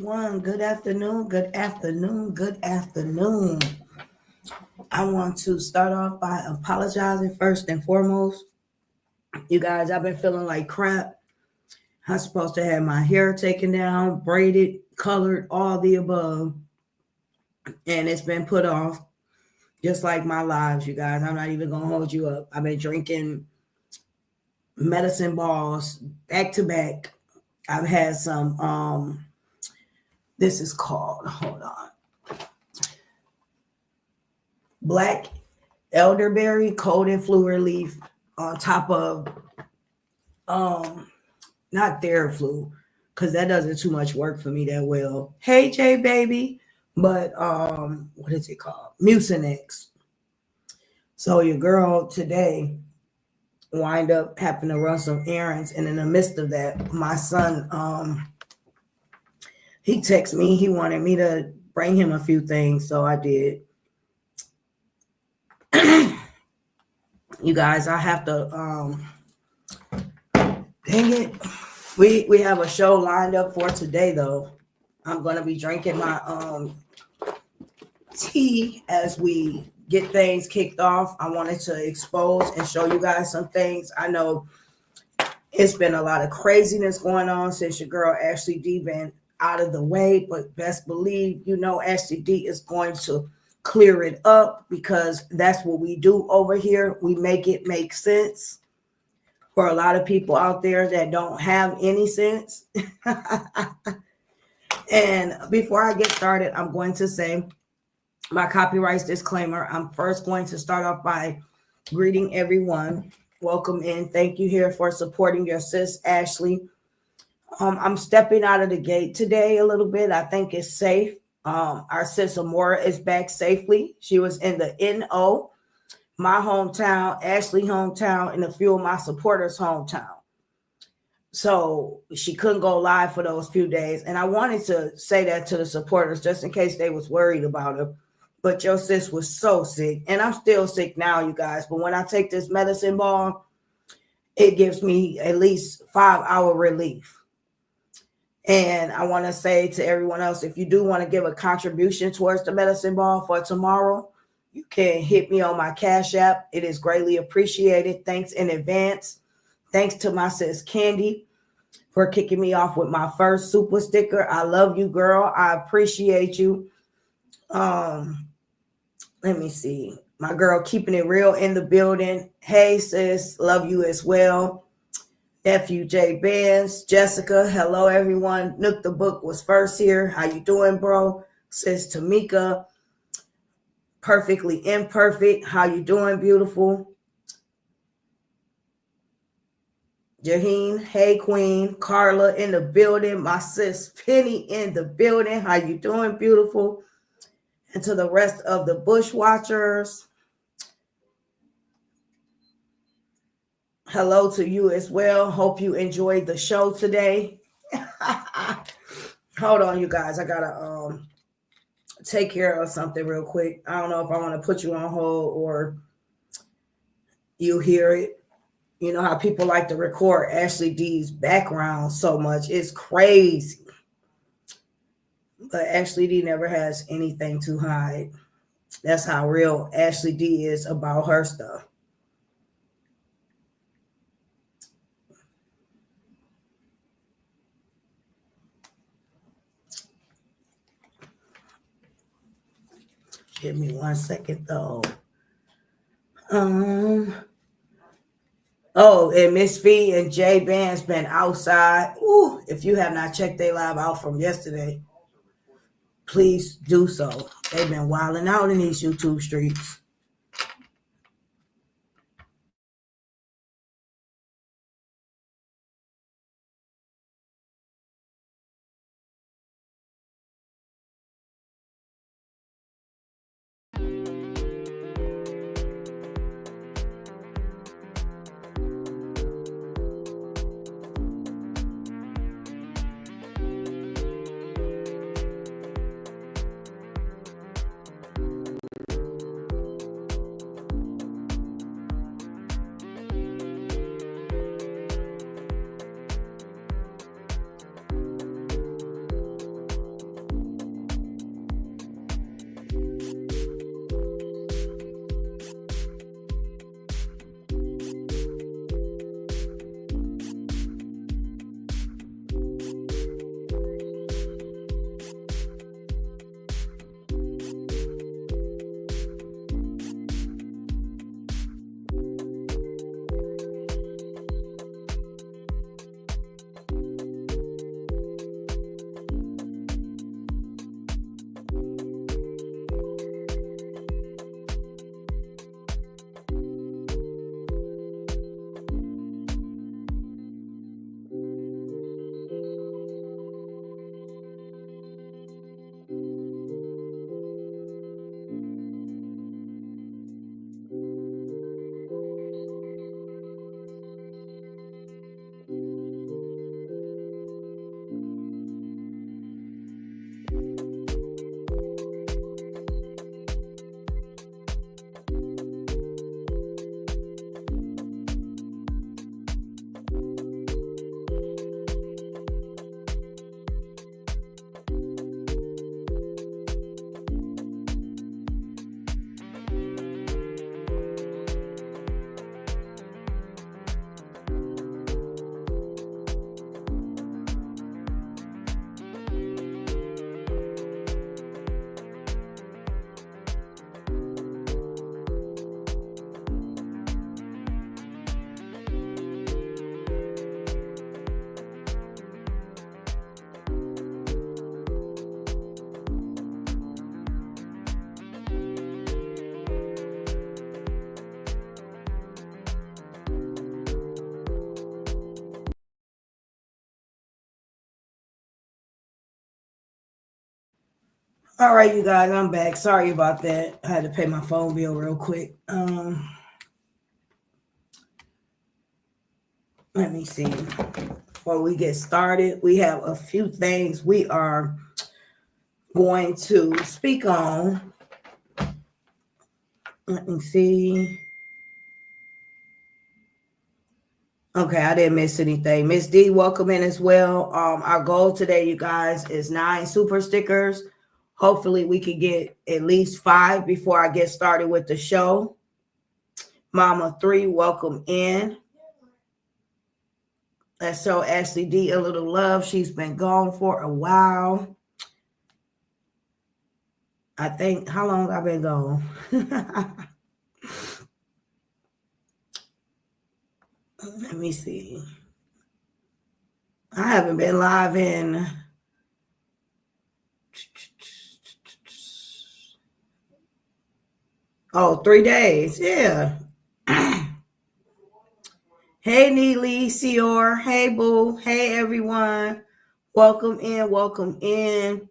everyone. Good afternoon. Good afternoon. Good afternoon. I want to start off by apologizing first and foremost. You guys, I've been feeling like crap. I'm supposed to have my hair taken down, braided, colored, all the above, and it's been put off. Just like my lives, you guys. I'm not even gonna hold you up. I've been drinking medicine balls back to back. I've had some this is called, hold on, black elderberry cold and flu relief on top of not Theraflu, because that doesn't too much work for me that well. Hey J baby, but what is it called? Mucinex. So your girl today wind up having to run some errands, and in the midst of that, my son he texted me. He wanted me to bring him a few things, so I did. You guys, I have to dang it. We have a show lined up for today though. I'm gonna be drinking my tea as we get things kicked off. I wanted to expose and show you guys some things. I know it's been a lot of craziness going on since your girl Ashley D been out of the way, but best believe Ashley D is going to clear it up, because that's what we do over here. We make it make sense for a lot of people out there that don't have any sense. And before I get started, I'm going to say my copyright disclaimer. I'm first going to start off by greeting everyone. Welcome in. Thank you here for supporting your sis, Ashley. I'm stepping out of the gate today a little bit. I think it's safe. Our sis Amora is back safely. She was in the NO, my hometown, Ashley hometown, and a few of my supporters' hometown. So she couldn't go live for those few days. And I wanted to say that to the supporters just in case they was worried about her. But your sis was so sick. And I'm still sick now, you guys. But when I take this medicine ball, it gives me at least 5-hour relief. And I want to say to everyone else, if you do want to give a contribution towards the medicine ball for tomorrow, you can hit me on my Cash App. It is greatly appreciated. Thanks in advance. Thanks to my sis Candy for kicking me off with my first super sticker. I love you, girl. I appreciate you. Let me see. My girl keeping it real in the building. Hey, sis. Love you as well. FUJ Benz, Jessica, hello everyone. Nook the Book was first here. How you doing, bro? Sis Tamika, Perfectly Imperfect. How you doing, beautiful? Jaheen, hey queen. Carla in the building. My sis Penny in the building. How you doing, beautiful? And to the rest of the Bushwatchers, hello to you as well. Hope you enjoyed the show today. Hold on, you guys. I gotta take care of something real quick. I don't know if I want to put you on hold or you hear it. You know how people like to record Ashley D's background so much. It's crazy. But Ashley D never has anything to hide. That's how real Ashley D is about her stuff. Give me 1 second though. Oh, and Miss V and Jay Band's been outside. Ooh, if you have not checked their live out from yesterday, please do so. They've been wilding out in these YouTube streets. All right, you guys, I'm back. Sorry about that. I had to pay my phone bill real quick. Let me see. Before we get started, we have a few things we are going to speak on. Let me see. Okay, I didn't miss anything. Miss D, welcome in as well. Our goal today, you guys, is 9 super stickers. Hopefully, we can get at least 5 before I get started with the show. Mama 3, welcome in. Let's show Ashley D a little love. She's been gone for a while. I think, how long I've been gone? Let me see. I haven't been live in 3 days. Yeah. Hey, Neely, Sior. Hey, Boo. Hey, everyone. Welcome in. Welcome in.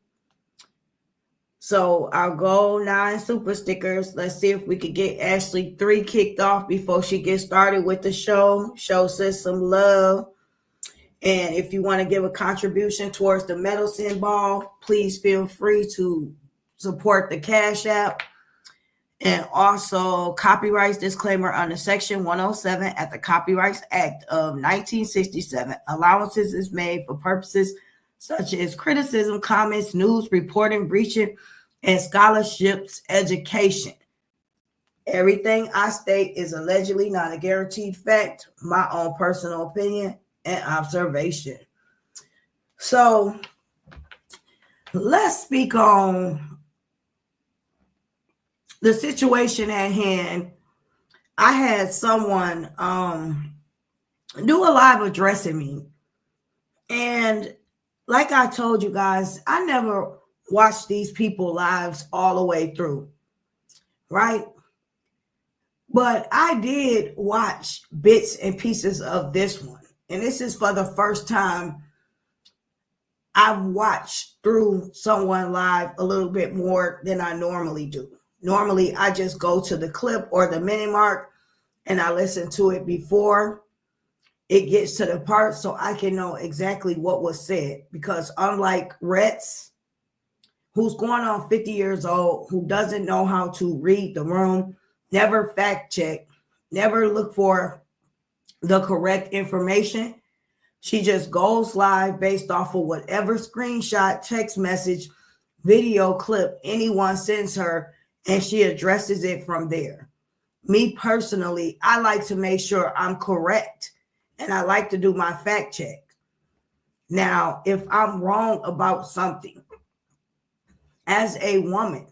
So our goal, 9 super stickers. Let's see if we could get Ashley 3 kicked off before she gets started with the show. Show sis some love. And if you want to give a contribution towards the medicine ball, please feel free to support the Cash App. And also, copyrights disclaimer under Section 107 at the Copyrights Act of 1967. Allowances is made for purposes such as criticism, comments, news, reporting, breaching, and scholarships education. Everything I state is allegedly not a guaranteed fact, my own personal opinion and observation. So let's speak on the situation at hand. I had someone do a live addressing me. And like I told you guys, I never watched these people lives all the way through, right? But I did watch bits and pieces of this one. And this is for the first time I've watched through someone live a little bit more than I normally do. Normally, I just go to the clip or the minute mark and I listen to it before it gets to the part so I can know exactly what was said. Because unlike Retz, who's going on 50 years old, who doesn't know how to read the room, never fact check, never look for the correct information, she just goes live based off of whatever screenshot, text message, video clip anyone sends her, and she addresses it from there. Me personally, I like to make sure I'm correct, and I like to do my fact check. Now, if I'm wrong about something, as a woman,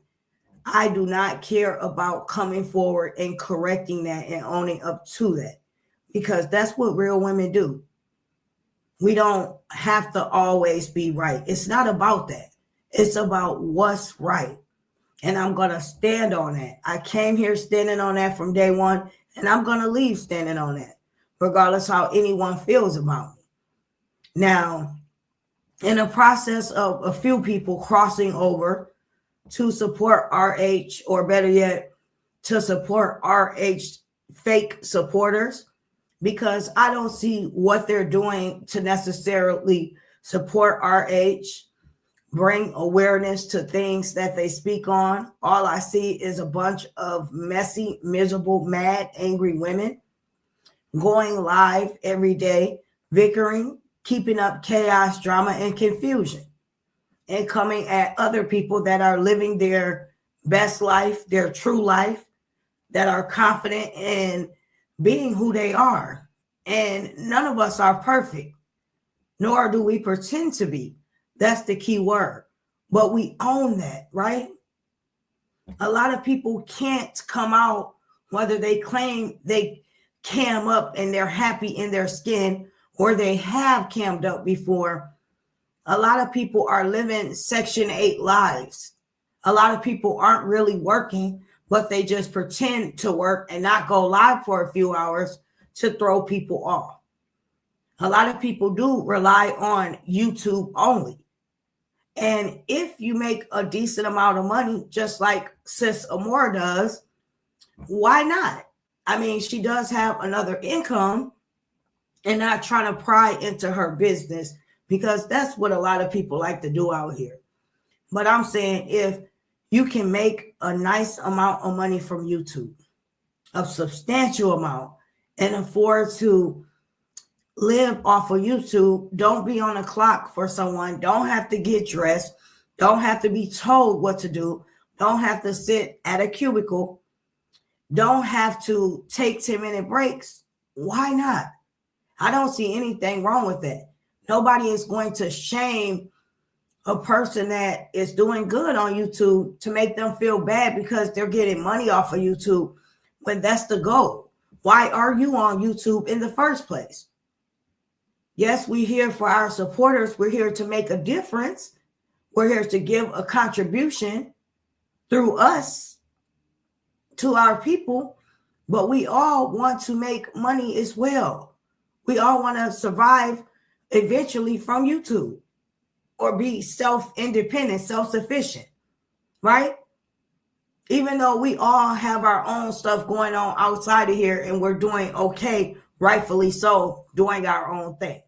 I do not care about coming forward and correcting that and owning up to that, because that's what real women do. We don't have to always be right. It's not about that. It's about what's right. And I'm going to stand on that. I came here standing on that from day one, and I'm going to leave standing on that, regardless how anyone feels about me. Now, in the process of a few people crossing over to support RH, or better yet, to support RH fake supporters, because I don't see what they're doing to necessarily support RH, bring awareness to things that they speak on. All I see is a bunch of messy, miserable, mad, angry women going live every day, bickering, keeping up chaos, drama, and confusion, and coming at other people that are living their best life, their true life, that are confident in being who they are. And none of us are perfect, nor do we pretend to be. That's the key word. But we own that, right? A lot of people can't come out, whether they claim they cam up and they're happy in their skin, or they have cammed up before. A lot of people are living Section 8 lives. A lot of people aren't really working, but they just pretend to work and not go live for a few hours to throw people off. A lot of people do rely on YouTube only. And if you make a decent amount of money, just like Sis Amora does, why not? I mean, she does have another income and not trying to pry into her business, because that's what a lot of people like to do out here. But I'm saying, if you can make a nice amount of money from YouTube, a substantial amount, and afford to live off of YouTube, don't be on the clock for someone, don't have to get dressed, don't have to be told what to do, don't have to sit at a cubicle, don't have to take 10-minute breaks. Why not? I don't see anything wrong with that. Nobody is going to shame a person that is doing good on YouTube to make them feel bad because they're getting money off of YouTube, when that's the goal. Why are you on YouTube in the first place? Yes, we're here for our supporters. We're here to make a difference. We're here to give a contribution through us to our people, but we all want to make money as well. We all want to survive eventually from YouTube, or be self-independent, self-sufficient, right? Even though we all have our own stuff going on outside of here and we're doing okay, rightfully so, doing our own thing.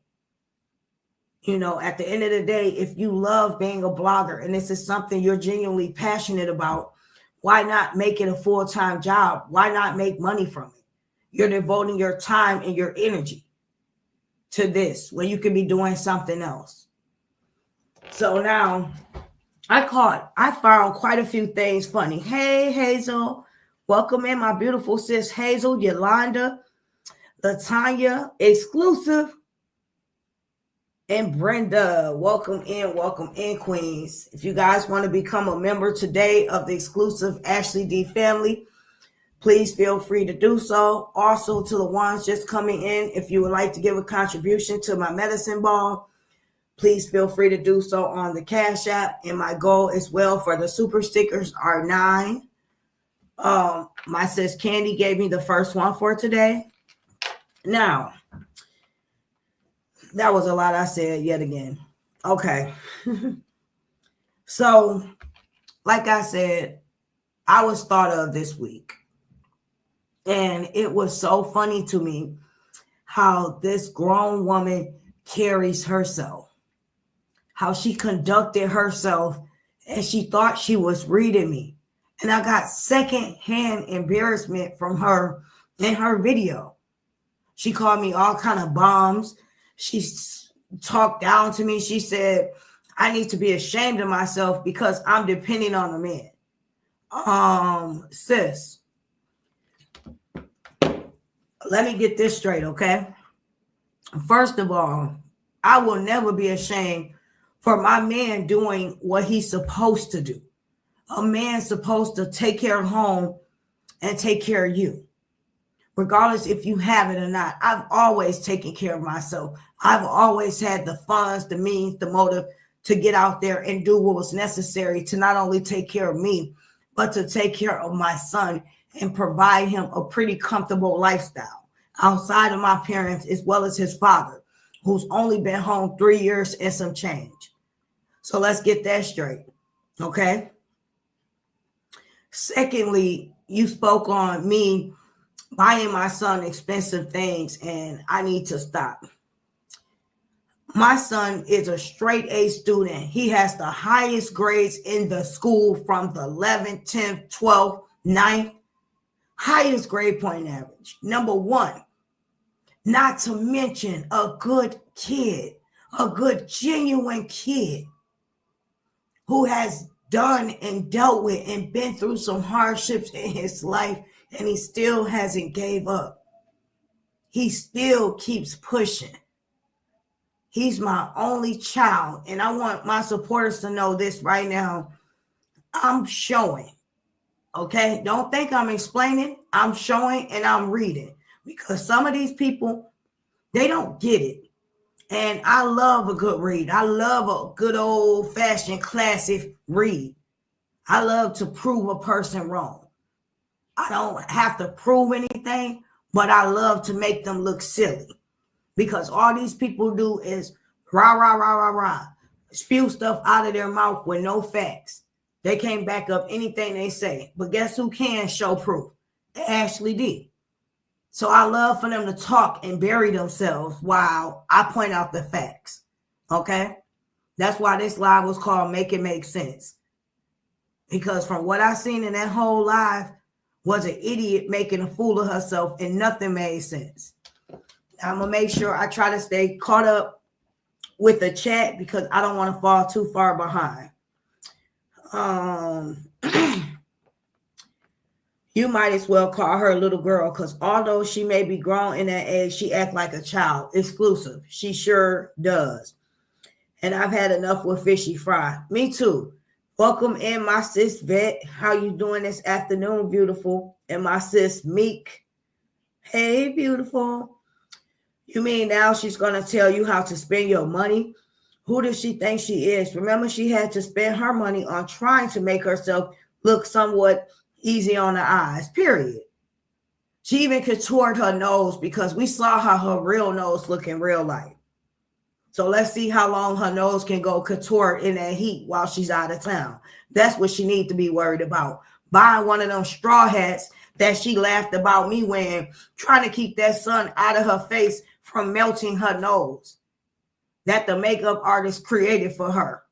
You know, at the end of the day, if you love being a blogger and this is something you're genuinely passionate about, why not make it a full-time job? Why not make money from it? You're devoting your time and your energy to this when you could be doing something else. So now I found quite a few things funny. Hey, Hazel, welcome in, my beautiful sis Hazel, Yolanda, Latanya, Exclusive, and Brenda. Welcome in, Queens. If you guys want to become a member today of the Exclusive Ashley D family, please feel free to do so. Also, to the ones just coming in, if you would like to give a contribution to my medicine ball, please feel free to do so on the Cash App. And my goal as well for the super stickers are 9. My sis Candy gave me the first one for today. Now, that was a lot I said yet again. Okay. So, like I said, I was thought of this week. And it was so funny to me how this grown woman carries herself, how she conducted herself, and she thought she was reading me. And I got secondhand embarrassment from her in her video. She called me all kind of bombs. She talked down to me. She said, I need to be ashamed of myself because I'm depending on a man. Sis, let me get this straight, okay? First of all, I will never be ashamed for my man doing what he's supposed to do. A man's supposed to take care of home and take care of you, regardless if you have it or not. I've always taken care of myself. I've always had the funds, the means, the motive to get out there and do what was necessary to not only take care of me, but to take care of my son and provide him a pretty comfortable lifestyle outside of my parents, as well as his father, who's only been home 3 years and some change. So let's get that straight, okay? Secondly, you spoke on me buying my son expensive things, and I need to stop. My son is a straight A student. He has the highest grades in the school from the 11th, 10th, 12th, 9th, highest grade point average. Number 1, not to mention a good kid, a good, genuine kid who has done and dealt with and been through some hardships in his life, and he still hasn't gave up. He still keeps pushing. He's my only child, and I want my supporters to know this right now. I'm showing, okay? Don't think I'm explaining. I'm showing and I'm reading, because some of these people, they don't get it. And I love a good read. I love a good old-fashioned classic read. I love to prove a person wrong. I don't have to prove anything, but I love to make them look silly, because all these people do is rah, rah, rah, rah, rah. spew stuff out of their mouth with no facts. They can't back up anything they say. But guess who can show proof? Ashley D. So I love for them to talk and bury themselves while I point out the facts. Okay? That's why this live was called Make It Make Sense. Because from what I seen in that whole live was an idiot making a fool of herself and nothing made sense. I'm going to make sure I try to stay caught up with the chat because I don't want to fall too far behind. You might as well call her a little girl because although she may be grown in that age, she act like a child. Exclusive. She sure does. And I've had enough with Fishy Fry. Me too. Welcome in, my sis Vet. How you doing this afternoon, beautiful? And my sis Meek. Hey, beautiful. You mean now she's going to tell you how to spend your money? Who does she think she is? Remember, she had to spend her money on trying to make herself look somewhat easy on the eyes, period. She even contoured her nose because we saw how her real nose look in real life. So let's see how long her nose can go couture in that heat while she's out of town. That's what she needs to be worried about. Buying one of them straw hats that she laughed about me wearing, trying to keep that sun out of her face from melting her nose that the makeup artist created for her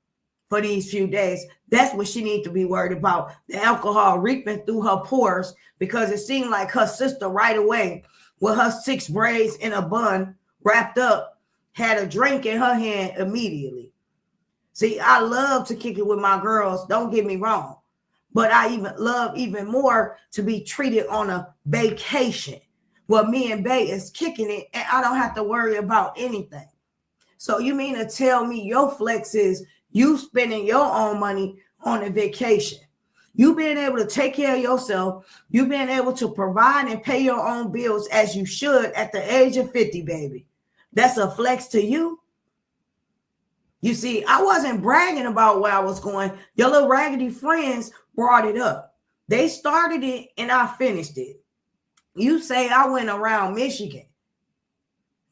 for these few days. That's what she needs to be worried about. The alcohol reaping through her pores because it seemed like her sister right away with her 6 braids in a bun wrapped up had a drink in her hand immediately. See, I love to kick it with my girls. Don't get me wrong. But I even love even more to be treated on a vacation. Well, me and Bay is kicking it and I don't have to worry about anything. So you mean to tell me your flex is you spending your own money on a vacation? You being able to take care of yourself. You being able to provide and pay your own bills as you should at the age of 50, baby. That's a flex to you. You see, I wasn't bragging about where I was going. Your little raggedy friends brought it up. They started it and I finished it. You say I went around Michigan.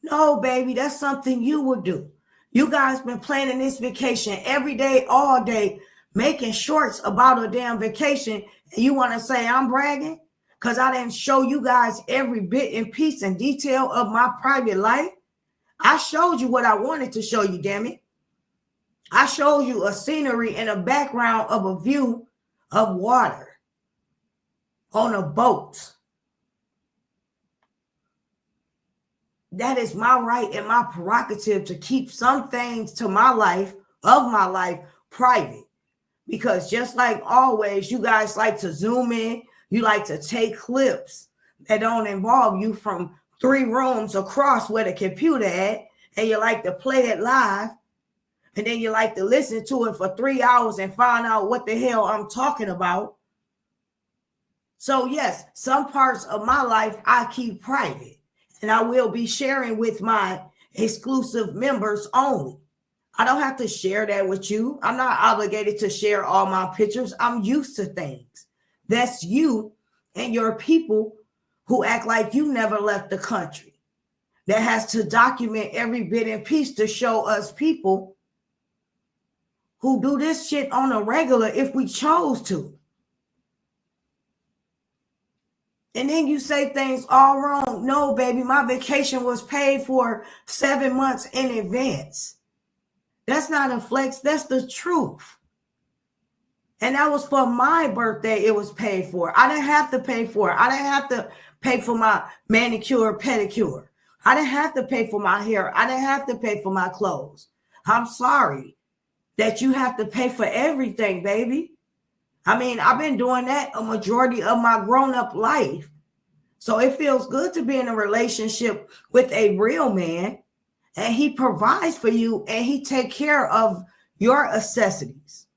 No, baby, that's something you would do. You guys been planning this vacation every day, all day, making shorts about a damn vacation. And you want to say I'm bragging? Because I didn't show you guys every bit and piece and detail of my private life. I showed you what I wanted to show you, damn it. I showed you a scenery and a background of a view of water on a boat. That is my right and my prerogative to keep some things to my life, of my life, private. Because just like always, you guys like to zoom in. You like to take clips that don't involve you from 3 rooms across where the computer at. And you like to play it live. And then you like to listen to it for 3 hours and find out what the hell I'm talking about. So yes, some parts of my life I keep private. And I will be sharing with my exclusive members only. I don't have to share that with you. I'm not obligated to share all my pictures. I'm used to things. That's you and your people who act like you never left the country. That has to document every bit and piece to show us people who do this shit on a regular if we chose to. And then you say things all wrong. No, baby, my vacation was paid for 7 months in advance. That's not a flex. That's the truth. And that was for my birthday. It was paid for. I didn't have to pay for it. I didn't have to pay for my manicure, pedicure. I didn't have to pay for my hair. I didn't have to pay for my clothes. I'm sorry that you have to pay for everything, baby. I mean, I've been doing that a majority of my grown-up life. So it feels good to be in a relationship with a real man, and he provides for you and he take care of your necessities.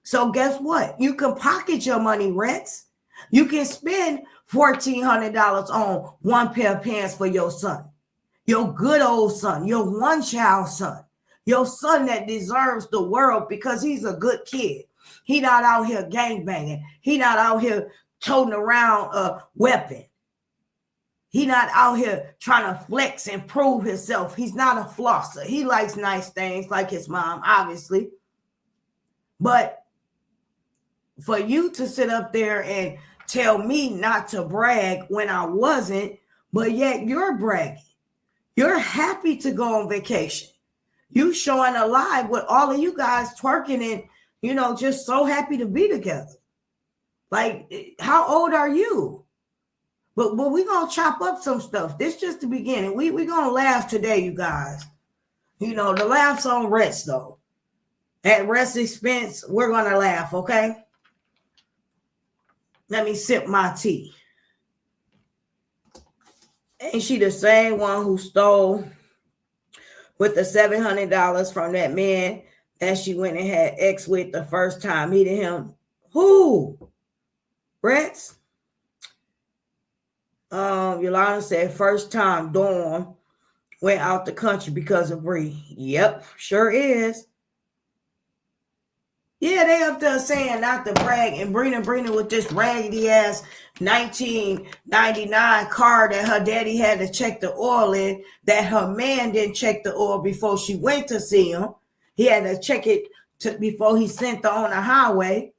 So guess what? You can pocket your money, Rex. You can spend $1,400 on one pair of pants for your son, your good old son, your one-child son, your son that deserves the world because he's a good kid. He not out here gangbanging. He not out here toting around a weapon. He not out here trying to flex and prove himself. He's not a flosser. He likes nice things like his mom, obviously. But for you to sit up there and tell me not to brag when I wasn't, but yet you're bragging. You're happy to go on vacation. You showing a live with all of you guys twerking and, you know, just so happy to be together. Like, how old are you? But we're going to chop up some stuff. This just the beginning. We're going to laugh today, you guys. You know, the laugh's on Rest, though. At Rest's expense, we're going to laugh, okay? Let me sip my tea. Ain't she the same one who stole with the $700 from that man that she went and had X with the first time meeting him? Who? Rex? Yolanda said first time Dawn went out the country because of Bree. Yep, sure is. Yeah, they up there saying not to brag and Brina with this raggedy ass 1999 car that her daddy had to check the oil in, that her man didn't check the oil before she went to see him. He had to check it before he sent her on the highway.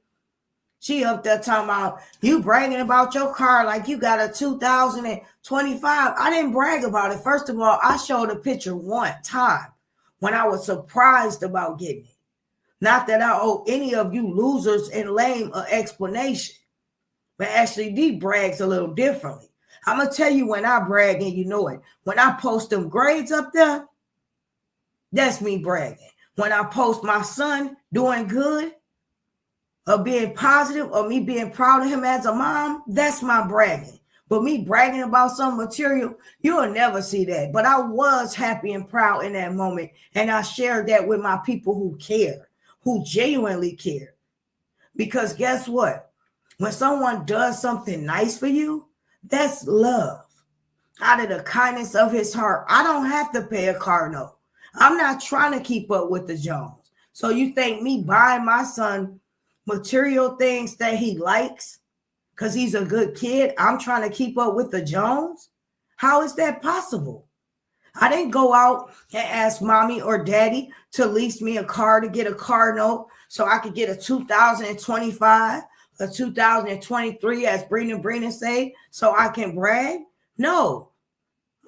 She up there talking about you bragging about your car like you got a 2025. I didn't brag about it. First of all, I showed a picture one time when I was surprised about getting it. Not that I owe any of you losers and lame an explanation. But actually, D brags a little differently. I'm going to tell you when I brag and you know it. When I post them grades up there, that's me bragging. When I post my son doing good, or being positive, or me being proud of him as a mom, that's my bragging. But me bragging about some material, you'll never see that. But I was happy and proud in that moment. And I shared that with my people who care, who genuinely care. Because guess what? When someone does something nice for you, that's love. Out of the kindness of his heart. I don't have to pay a car note. I'm not trying to keep up with the Jones. So you think me buying my son material things that he likes because he's a good kid, I'm trying to keep up with the Jones? How is that possible? I didn't go out and ask mommy or daddy to lease me a car to get a car note so I could get a 2025, a 2023, as Brina say, so I can brag. No,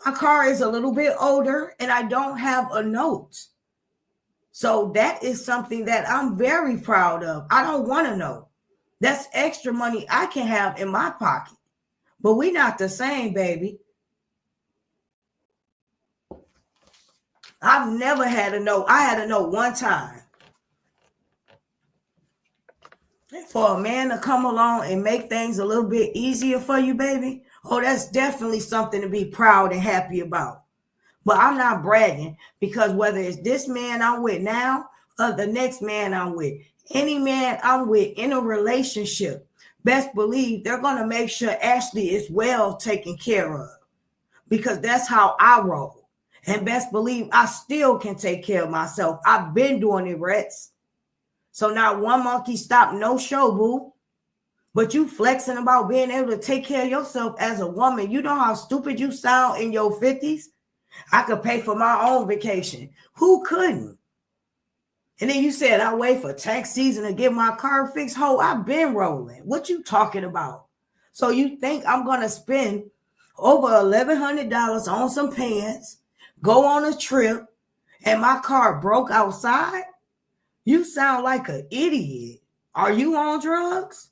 my car is a little bit older and I don't have a note. So that is something that I'm very proud of. I don't want to know. That's extra money I can have in my pocket. But we're not the same, baby. I've never had a note. I had a note one time. For a man to come along and make things a little bit easier for you, baby, oh, that's definitely something to be proud and happy about. But I'm not bragging because whether it's this man I'm with now or the next man I'm with, any man I'm with in a relationship, best believe they're going to make sure Ashley is well taken care of because that's how I roll. And best believe I still can take care of myself. I've been doing it, Rex. So now one monkey stop, no show, boo. But you flexing about being able to take care of yourself as a woman. You know how stupid you sound in your 50s? I could pay for my own vacation. Who couldn't? And then you said I wait for tax season to get my car fixed. Ho, I've been rolling. What you talking about? So you think I'm going to spend over $1,100 on some pants, go on a trip, and my car broke outside? You sound like an idiot. Are you on drugs?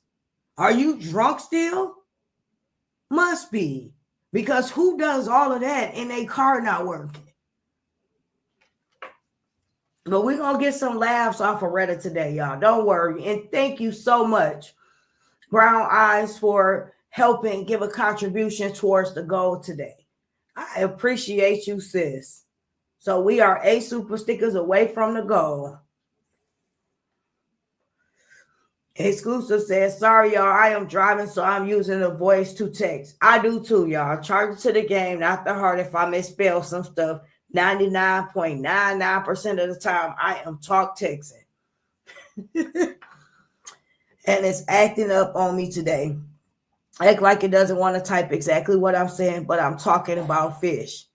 Are you drunk still? Must be. Because who does all of that in a car not working? But we're going to get some laughs off of Reddit today, y'all. Don't worry. And thank you so much, Brown Eyes, for helping give a contribution towards the goal today. I appreciate you, sis. So we are 8 super stickers away from the goal. Exclusive says, sorry, y'all. I am driving, so I'm using the voice to text. I do too, y'all. Charge it to the game, not the heart. If I misspell some stuff, 99.99% of the time, I am talk texting. And it's acting up on me today. Act like it doesn't want to type exactly what I'm saying, but I'm talking about fish.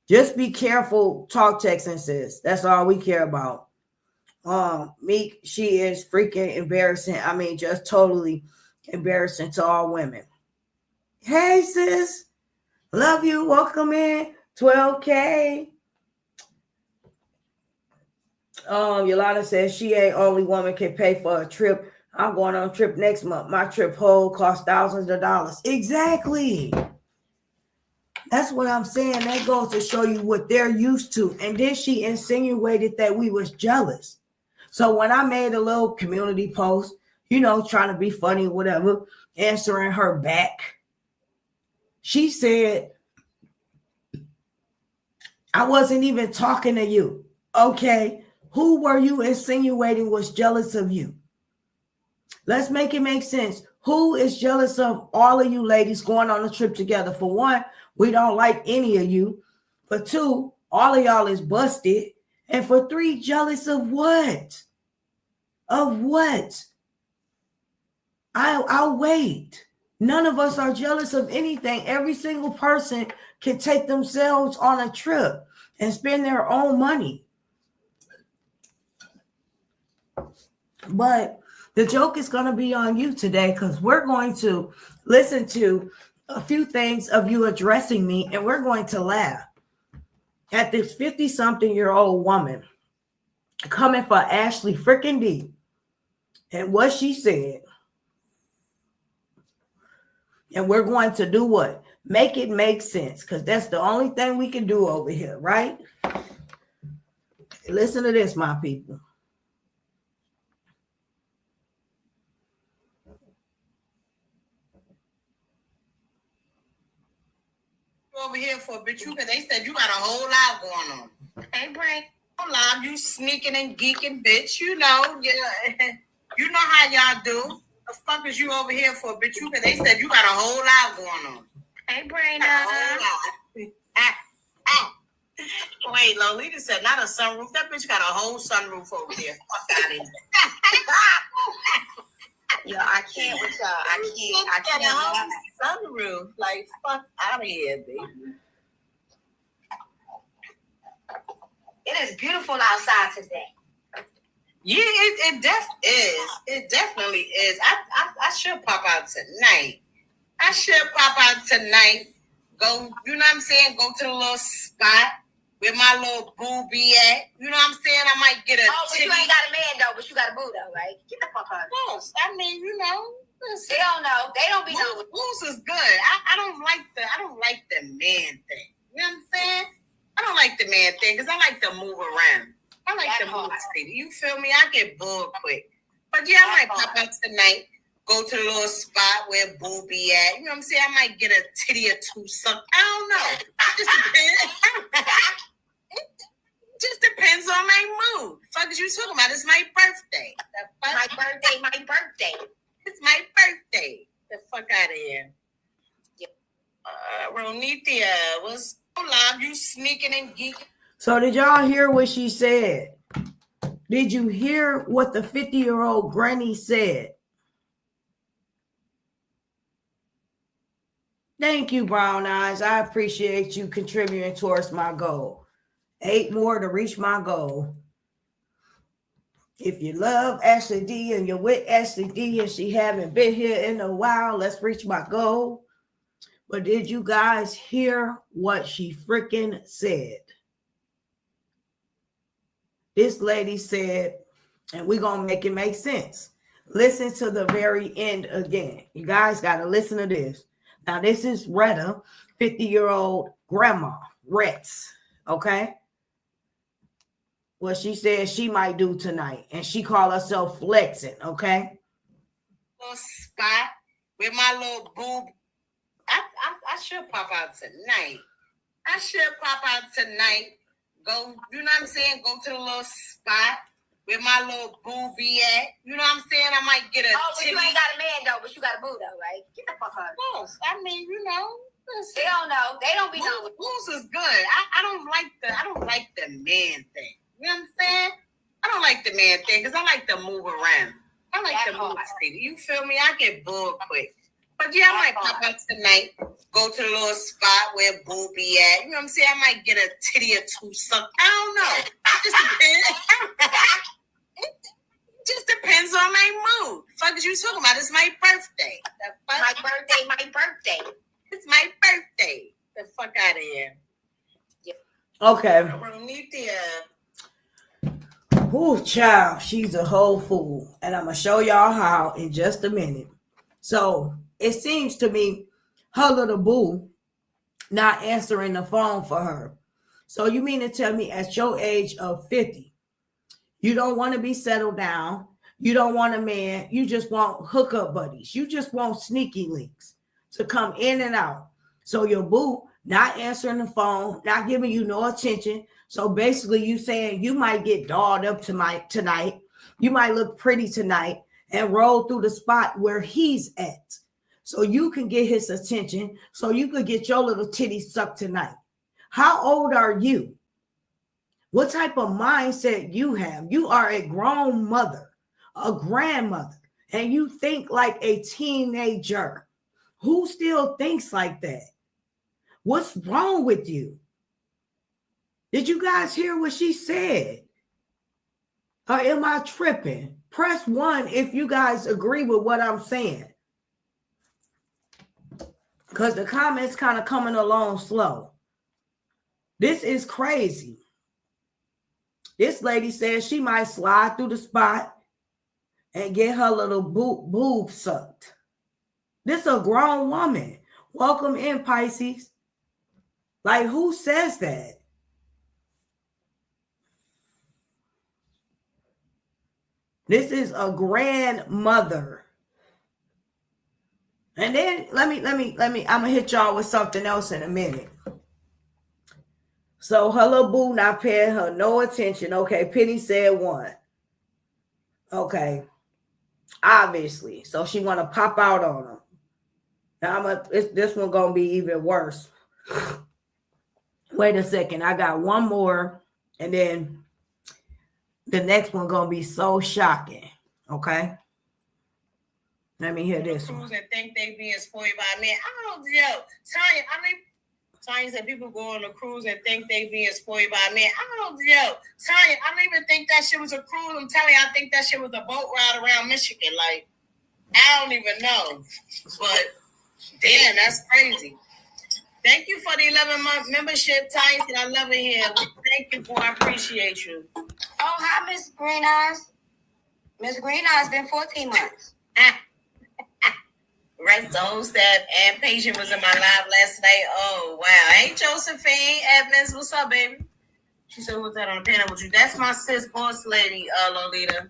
Just be careful, talk texting, sis. That's all we care about. Meek, she is freaking embarrassing. I mean, just totally embarrassing to all women. Hey, sis. Love you. Welcome in. 12K. Yolanda says she ain't only woman can pay for a trip. I'm going on a trip next month. My trip whole cost thousands of dollars. Exactly. That's what I'm saying. That goes to show you what they're used to. And then she insinuated that we was jealous. So when I made a little community post, trying to be funny, whatever, answering her back, she said, I wasn't even talking to you. Okay. Who were you insinuating was jealous of you? Let's make it make sense. Who is jealous of all of you ladies going on a trip together? For one, we don't like any of you. For two, all of y'all is busted. And for three, jealous of what? Of what? I'll wait. None of us are jealous of anything. Every single person can take themselves on a trip and spend their own money. But the joke is going to be on you today because we're going to listen to a few things of you addressing me, and we're going to laugh at this 50-something-year-old woman coming for Ashley freaking D and what she said. And we're going to do what? Make it make sense, because that's the only thing we can do over here, right? Listen to this, my people. Over here for a bitch, because they said you got a whole lot going on. Hey, Brain, no lie, you sneaking and geeking, bitch. You know how y'all do. The fuck is you over here for a bitch? Because they said you got a whole lot going on. Hey, Brain, a whole lot. Wait, Lolita said not a sunroof. That bitch got a whole sunroof over there. Fuck out of here. Yo, I can't with y'all. I can't. A whole sunroof. Like, fuck out of here, baby. It is beautiful outside today. Yeah, it is. It definitely is. I should pop out tonight. Go, you know what I'm saying? Go to the little spot where my little boo be at. You know what I'm saying? I might get a but you ain't got a man though, but you got a boo though, right? Get the fuck out of here. Yes, I mean, they don't know. They don't be knowing. Boos is good. I don't like the man thing. You know what I'm saying? I don't like the man thing because I like to move around. I like to move city. You feel me? I get bored quick. But yeah, I might pop out tonight. Go to the little spot where boo be at. You know what I'm saying? I might get a titty or two, something. I don't know. It just depends on my mood. Fuck is you talking about? It's my birthday. My birthday. It's my birthday. The fuck out of here. Ronithia, what's live? You sneaking and geeking. So did y'all hear what she said? Did you hear what the 50-year-old granny said? Thank you, Brown Eyes. I appreciate you contributing towards my goal. 8 more to reach my goal. If you love Ashley D and you're with Ashley D and she haven't been here in a while, let's reach my goal. But did you guys hear what she freaking said? This lady said, and we're going to make it make sense. Listen to the very end again. You guys got to listen to this. Now, this is Retta, 50-year-old grandma, Rex, okay? What she said she might do tonight, and she called herself flexing, okay? Little spot with my little boob. I should pop out tonight. Go, you know what I'm saying? Go to the little spot where my little boo be at. You know what I'm saying? I might get a but you ain't got a man though, but you got a boo though, right? Get the fuck out of here. Yes, I mean, they don't know. They don't be knowing. Boos is good. I don't like the man thing. You know what I'm saying? I don't like the man thing because I like to move around. I like to move city. You feel me? I get bored quick. But yeah, I might pop out tonight, go to the little spot where boo be at. You know what I'm saying? I might get a titty or two, something. I don't know. It just depends. Just depends on my mood. Fuck is you talking about? It's my birthday. My birthday. It's my birthday. The fuck out of here. Okay. Ronithia. Ooh, child, she's a whole fool. And I'm going to show y'all how in just a minute. So it seems to me her little boo not answering the phone for her. So you mean to tell me at your age of 50, you don't want to be settled down. You don't want a man. You just want hookup buddies. You just want sneaky links to come in and out. So your boo not answering the phone, not giving you no attention. So basically you saying you might get dolled up tonight. You might look pretty tonight and roll through the spot where he's at. So you can get his attention. So you could get your little titty sucked tonight. How old are you? What type of mindset you have? You are a grown mother, a grandmother, and you think like a teenager. Who still thinks like that? What's wrong with you? Did you guys hear what she said? Or am I tripping? Press 1 if you guys agree with what I'm saying. Because the comments kind of coming along slow. This is crazy. This lady says she might slide through the spot and get her little boob sucked. This a grown woman. Welcome in, Pisces. Like, who says that? This is a grandmother. And then let me, I'm gonna hit y'all with something else in a minute. So her little boo not paying her no attention. Okay, Penny said 1. Okay, obviously. So she want to pop out on him. Now this one gonna be even worse. Wait a second, I got one more, and then the next one gonna be so shocking. Okay, let me hear this one. And think they being spoiled by men. I don't know, Tanya. Tanya said people go on a cruise and think they being spoiled by men. I don't know, Tanya. I don't even think that shit was a cruise. I'm telling you, I think that shit was a boat ride around Michigan. Like, I don't even know, but damn, that's crazy. Thank you for the 11-month membership, Tanya. I love it here. Thank you, boy. I appreciate you. Oh, hi, Miss Green Eyes. Miss Green Eyes been 14 months. Red Zone said, and Patient was in my live last night. Oh, wow. Hey, Josephine Evans. What's up, baby? She said, who's that on the panel with you? That's my sis boss lady, Lolita.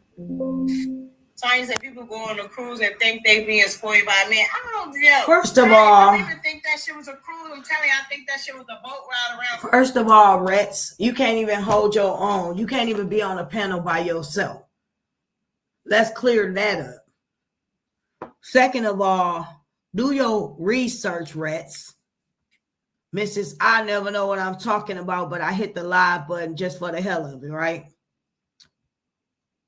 Tanya said people go on a cruise and think they being spoiled by men. I don't know. First of all, I don't even think that shit was a cruise. I'm telling you, I think that shit was a boat ride around. First of all, Rets, you can't even hold your own. You can't even be on a panel by yourself. Let's clear that up. Second of all, do your research, Rets. Mrs. I never know what I'm talking about, but I hit the live button just for the hell of it, right?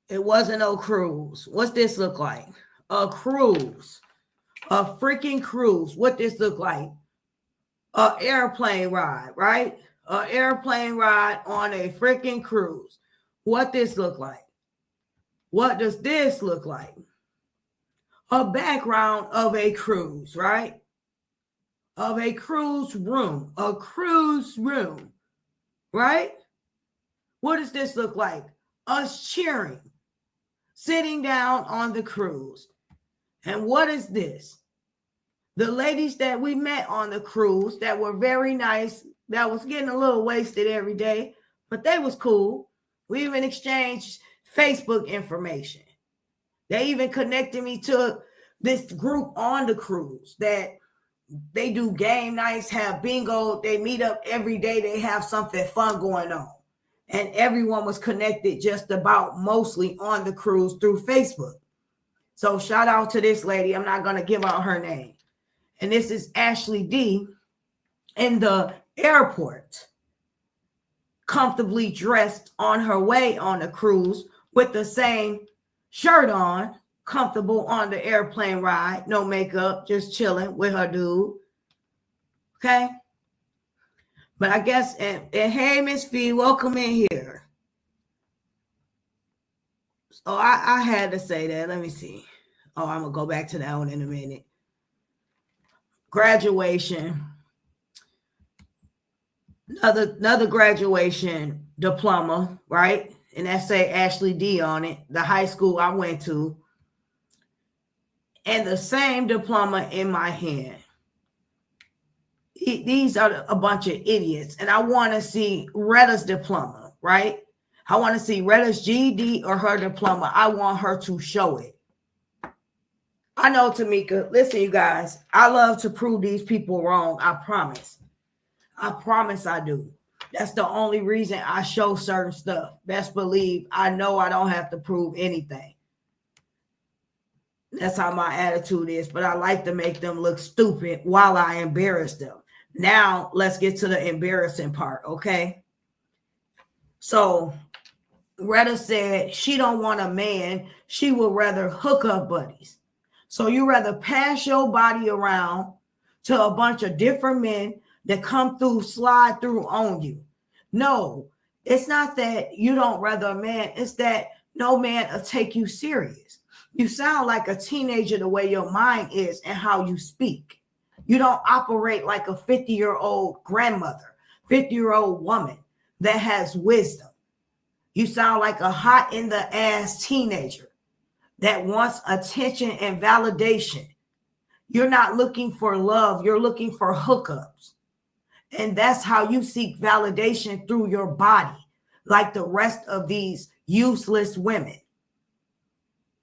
It wasn't no cruise. What's this look like? A cruise. A freaking cruise. What this look like? An airplane ride, right? An airplane ride on a freaking cruise. What this look like? What does this look like? A background of a cruise, right? Of a cruise room. A cruise room, right? What does this look like? Us cheering. Sitting down on the cruise. And what is this? The ladies that we met on the cruise that were very nice, that was getting a little wasted every day, but they was cool. We even exchanged Facebook information. They even connected me to this group on the cruise that they do game nights, have bingo, they meet up every day, they have something fun going on. And everyone was connected just about mostly on the cruise through Facebook. So shout out to this lady. I'm not going to give out her name. And this is Ashley D in the airport, comfortably dressed on her way on the cruise with the same shirt on, comfortable on the airplane ride, no makeup, just chilling with her dude. Okay. But I guess, and hey, Miss Fee, welcome in here. Oh, I had to say that. Let me see. Oh, I'm gonna go back to that one in a minute. Graduation. Another graduation diploma, right? And that say Ashley D on it, the high school I went to. And the same diploma in my hand. These are a bunch of idiots. And I want to see Retta's diploma, right? I want to see Retta's GED or her diploma. I want her to show it. I know, Tamika. Listen, you guys, I love to prove these people wrong. I promise. I promise I do. That's the only reason I show certain stuff. Best believe I know I don't have to prove anything. That's how my attitude is. But I like to make them look stupid while I embarrass them. Now, let's get to the embarrassing part, okay? So, Retta said she don't want a man. She would rather hook up buddies. So you rather pass your body around to a bunch of different men that come through, slide through on you. No, it's not that you don't rather a man. It's that no man will take you serious. You sound like a teenager the way your mind is and how you speak. You don't operate like a 50-year-old grandmother, 50-year-old woman that has wisdom. You sound like a hot in the ass teenager that wants attention and validation. You're not looking for love. You're looking for hookups. And that's how you seek validation through your body, like the rest of these useless women.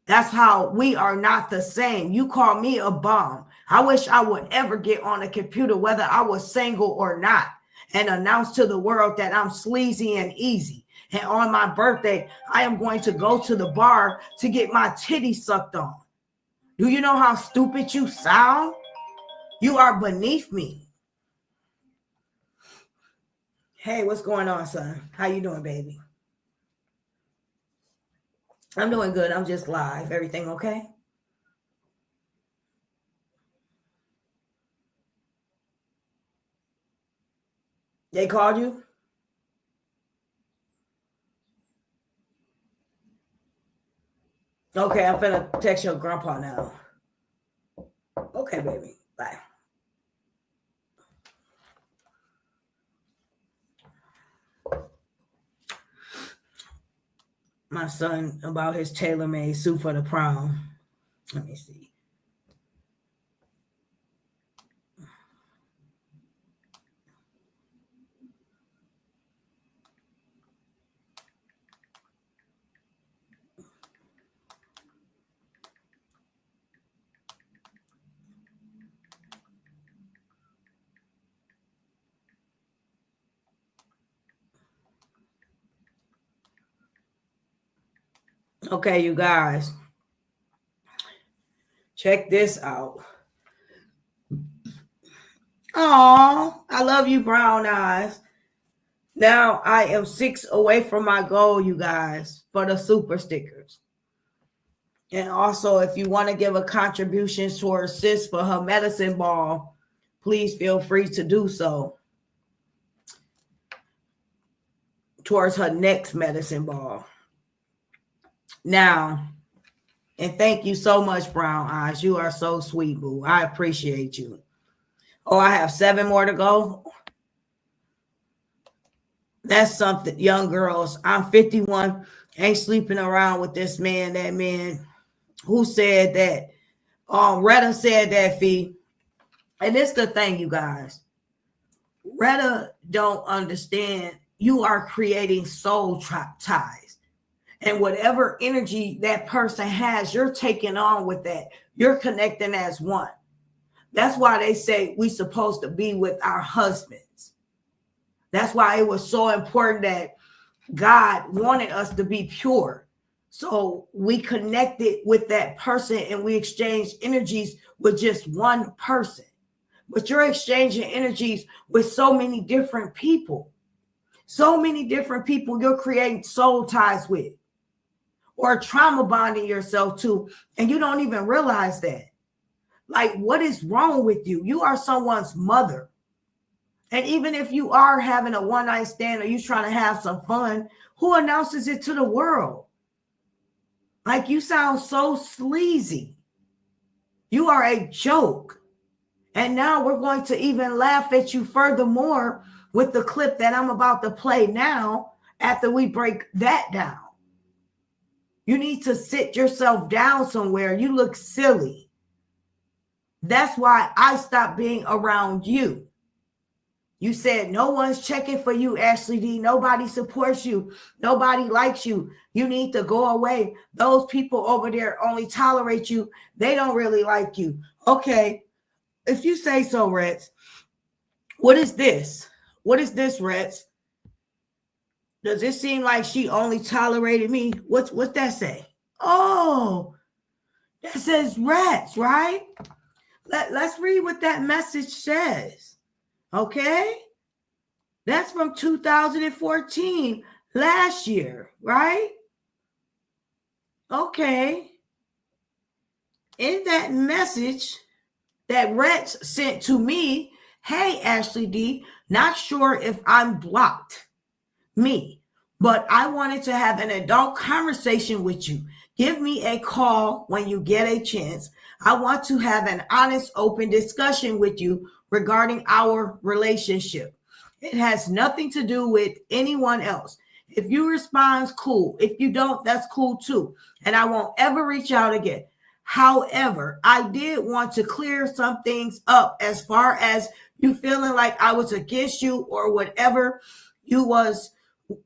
That's how we are not the same. You call me a bum. I wish I would ever get on a computer, whether I was single or not, and announce to the world that I'm sleazy and easy. And on my birthday, I am going to go to the bar to get my titties sucked on. Do you know how stupid you sound? You are beneath me. Hey, what's going on, son? How you doing, baby? I'm doing good. I'm just live. Everything okay? They called you? Okay, I'm finna text your grandpa now. Okay, baby. Bye. My son about his tailor-made suit for the prom. Let me see. Okay, you guys. Check this out. Oh, I love you, brown eyes. Now I am 6 away from my goal, you guys, for the super stickers. And also, if you want to give a contribution towards sis for her medicine ball, please feel free to do so. Towards her next medicine ball. Now, and thank you so much, brown eyes. You are so sweet, boo. I appreciate you. Oh, I have 7 more to go. That's something, young girls. I'm 51. Ain't sleeping around with this man, that man. Who said that? Retta said that, Fee. And it's the thing, you guys. Retta don't understand you are creating soul ties. And whatever energy that person has, you're taking on with that. You're connecting as one. That's why they say we're supposed to be with our husbands. That's why it was so important that God wanted us to be pure. So we connected with that person and we exchanged energies with just one person. But you're exchanging energies with so many different people. So many different people you're creating soul ties with. Or trauma bonding yourself to, and you don't even realize that. Like, what is wrong with you? You are someone's mother. And even if you are having a one-night stand or you're trying to have some fun, who announces it to the world? Like, you sound so sleazy. You are a joke. And now we're going to even laugh at you furthermore with the clip that I'm about to play now after we break that down. You need to sit yourself down somewhere. You look silly. That's why I stopped being around you. You said no one's checking for you, Ashley D. Nobody supports you. Nobody likes you. You need to go away. Those people over there only tolerate you. They don't really like you. Okay, if you say so, Reds. What is this? What is this, Reds? Does it seem like she only tolerated me? What's that say? Oh, that says rats, right? Let's read what that message says. Okay? That's from 2014, last year, right? Okay. In that message that Rex sent to me, hey, Ashley D, not sure if I'm blocked. Me, but I wanted to have an adult conversation with you. Give me a call when you get a chance. I want to have an honest, open discussion with you regarding our relationship. It has nothing to do with anyone else. If you respond, cool. If you don't, that's cool too. And I won't ever reach out again. However, I did want to clear some things up as far as you feeling like I was against you or whatever you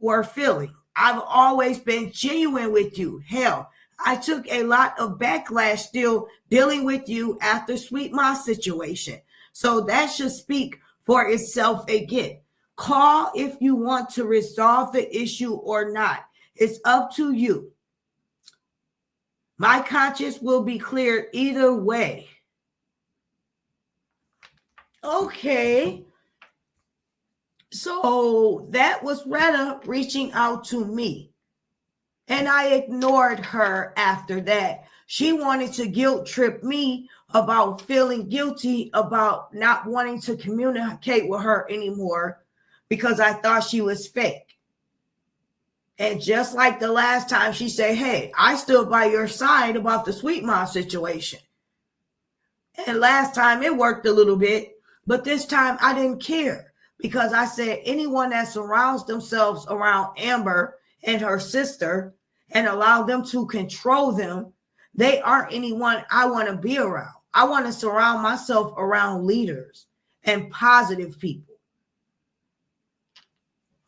were feeling. I've always been genuine with you. Hell, I took a lot of backlash still dealing with you after Sweet Ma situation. So that should speak for itself again. Call if you want to resolve the issue or not. It's up to you. My conscience will be clear either way. Okay. So that was Retta reaching out to me. And I ignored her after that. She wanted to guilt trip me about feeling guilty about not wanting to communicate with her anymore because I thought she was fake. And just like the last time, she said, hey, I stood by your side about the Sweet Mom situation. And last time it worked a little bit, but this time I didn't care because I said anyone that surrounds themselves around Amber and her sister and allow them to control them, they aren't anyone I want to be around. I want to surround myself around leaders and positive people.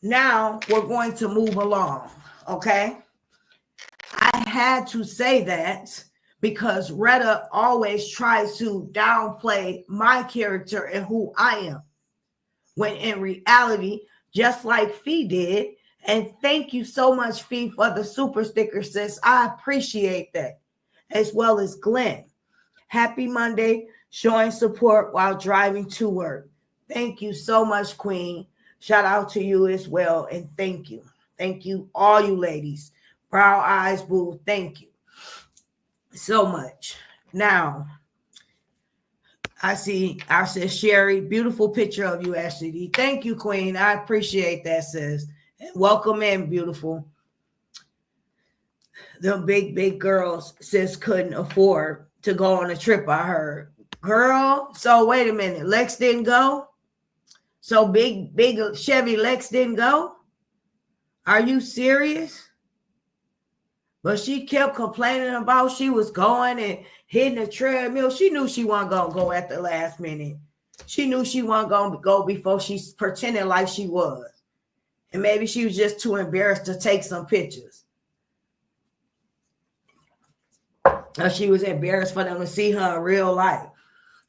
Now we're going to move along, okay? I had to say that because Retta always tries to downplay my character and who I am, when in reality, just like Fee did, and thank you so much, Fee, for the super sticker, sis. I appreciate that, as well as Glenn. Happy Monday, showing support while driving to work. Thank you so much, Queen. Shout out to you as well, and thank you. Thank you, all you ladies. Brown Eyes Boo, thank you so much. Now, I said, Sherry, beautiful picture of you, Ashley D. Thank you, Queen. I appreciate that, sis. And welcome in, beautiful. The big girls, sis, couldn't afford to go on a trip, I heard. Girl, so wait a minute. Lex didn't go? So big Chevy Lex didn't go? Are you serious? But she kept complaining about she was going and hitting the treadmill. She knew she wasn't going to go at the last minute. She knew she wasn't going to go before she pretended like she was. And maybe she was just too embarrassed to take some pictures. Or she was embarrassed for them to see her in real life.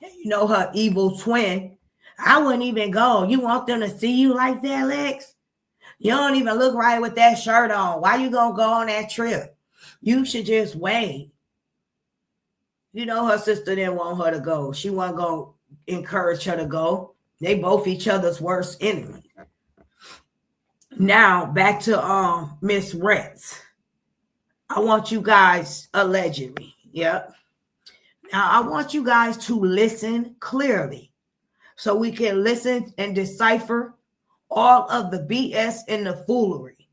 And you know, her evil twin. I wouldn't even go. You want them to see you like that, Lex? You don't even look right with that shirt on. Why you going to go on that trip? You should just wait. You know, her sister didn't want her to go. She wasn't going to encourage her to go. They both each other's worst enemy. Now, back to Miss Retz. I want you guys, allegedly, yep. Now, I want you guys to listen clearly so we can listen and decipher all of the BS and the foolery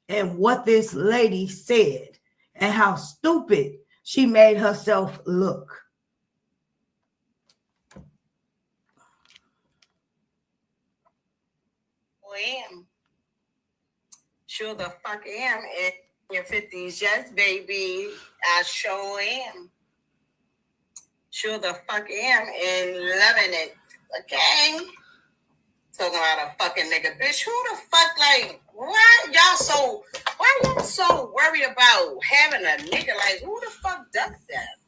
and what this lady said and how stupid she made herself look. Am. Sure the fuck am. In your 50s, yes, baby. I sure am. Sure the fuck am and loving it. Okay? Talking about a fucking nigga. Bitch, who the fuck, like, why y'all so worried about having a nigga? Like, who the fuck does that?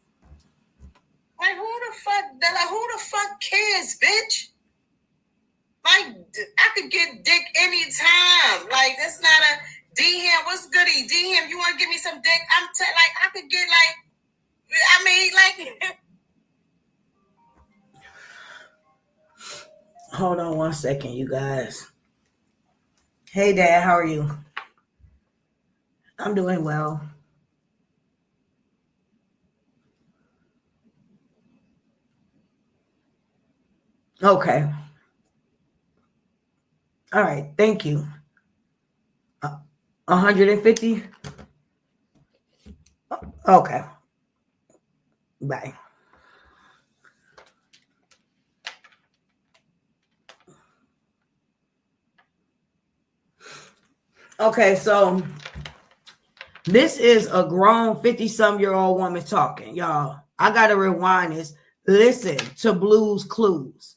Like, who the fuck cares, bitch? Like, I could get dick anytime. Like, that's not a D-Ham. What's goody? D-Ham, you want to give me some dick? Like, I could get, like, I mean, like... Hold on one second, you guys. Hey, Dad, how are you? I'm doing well. Okay. All right, thank you. 150? Okay. Bye. Okay, so this is a grown 50-some-year-old woman talking, y'all. I gotta rewind this. Listen to Blue's Clues.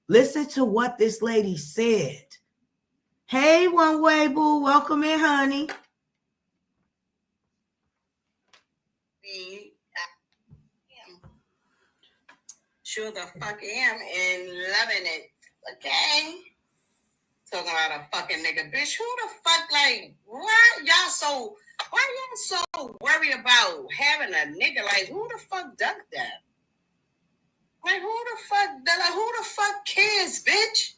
Listen to what this lady said. Hey, One Way Boo, welcome in, honey. Sure the fuck am and loving it. Okay? Talking about a fucking nigga. Bitch, who the fuck, like, why y'all so worried about having a nigga? Like, who the fuck does that? Like, who the fuck cares, bitch?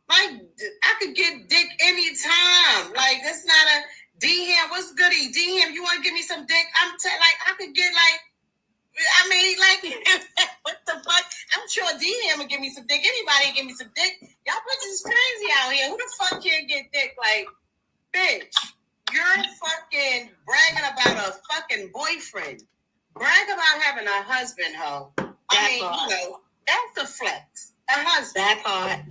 Like, I could get dick anytime. Like, that's not a D-Ham. What's goody? D-Ham, you want to give me some dick? Like, I could get, like, I mean, like, what the fuck? I'm sure D-Ham would give me some dick. Anybody give me some dick. Y'all bitches is crazy out here. Who the fuck can't get dick? Like, bitch, you're fucking bragging about a fucking boyfriend. Brag about having a husband, ho. I mean, you know, that's the flex. A husband.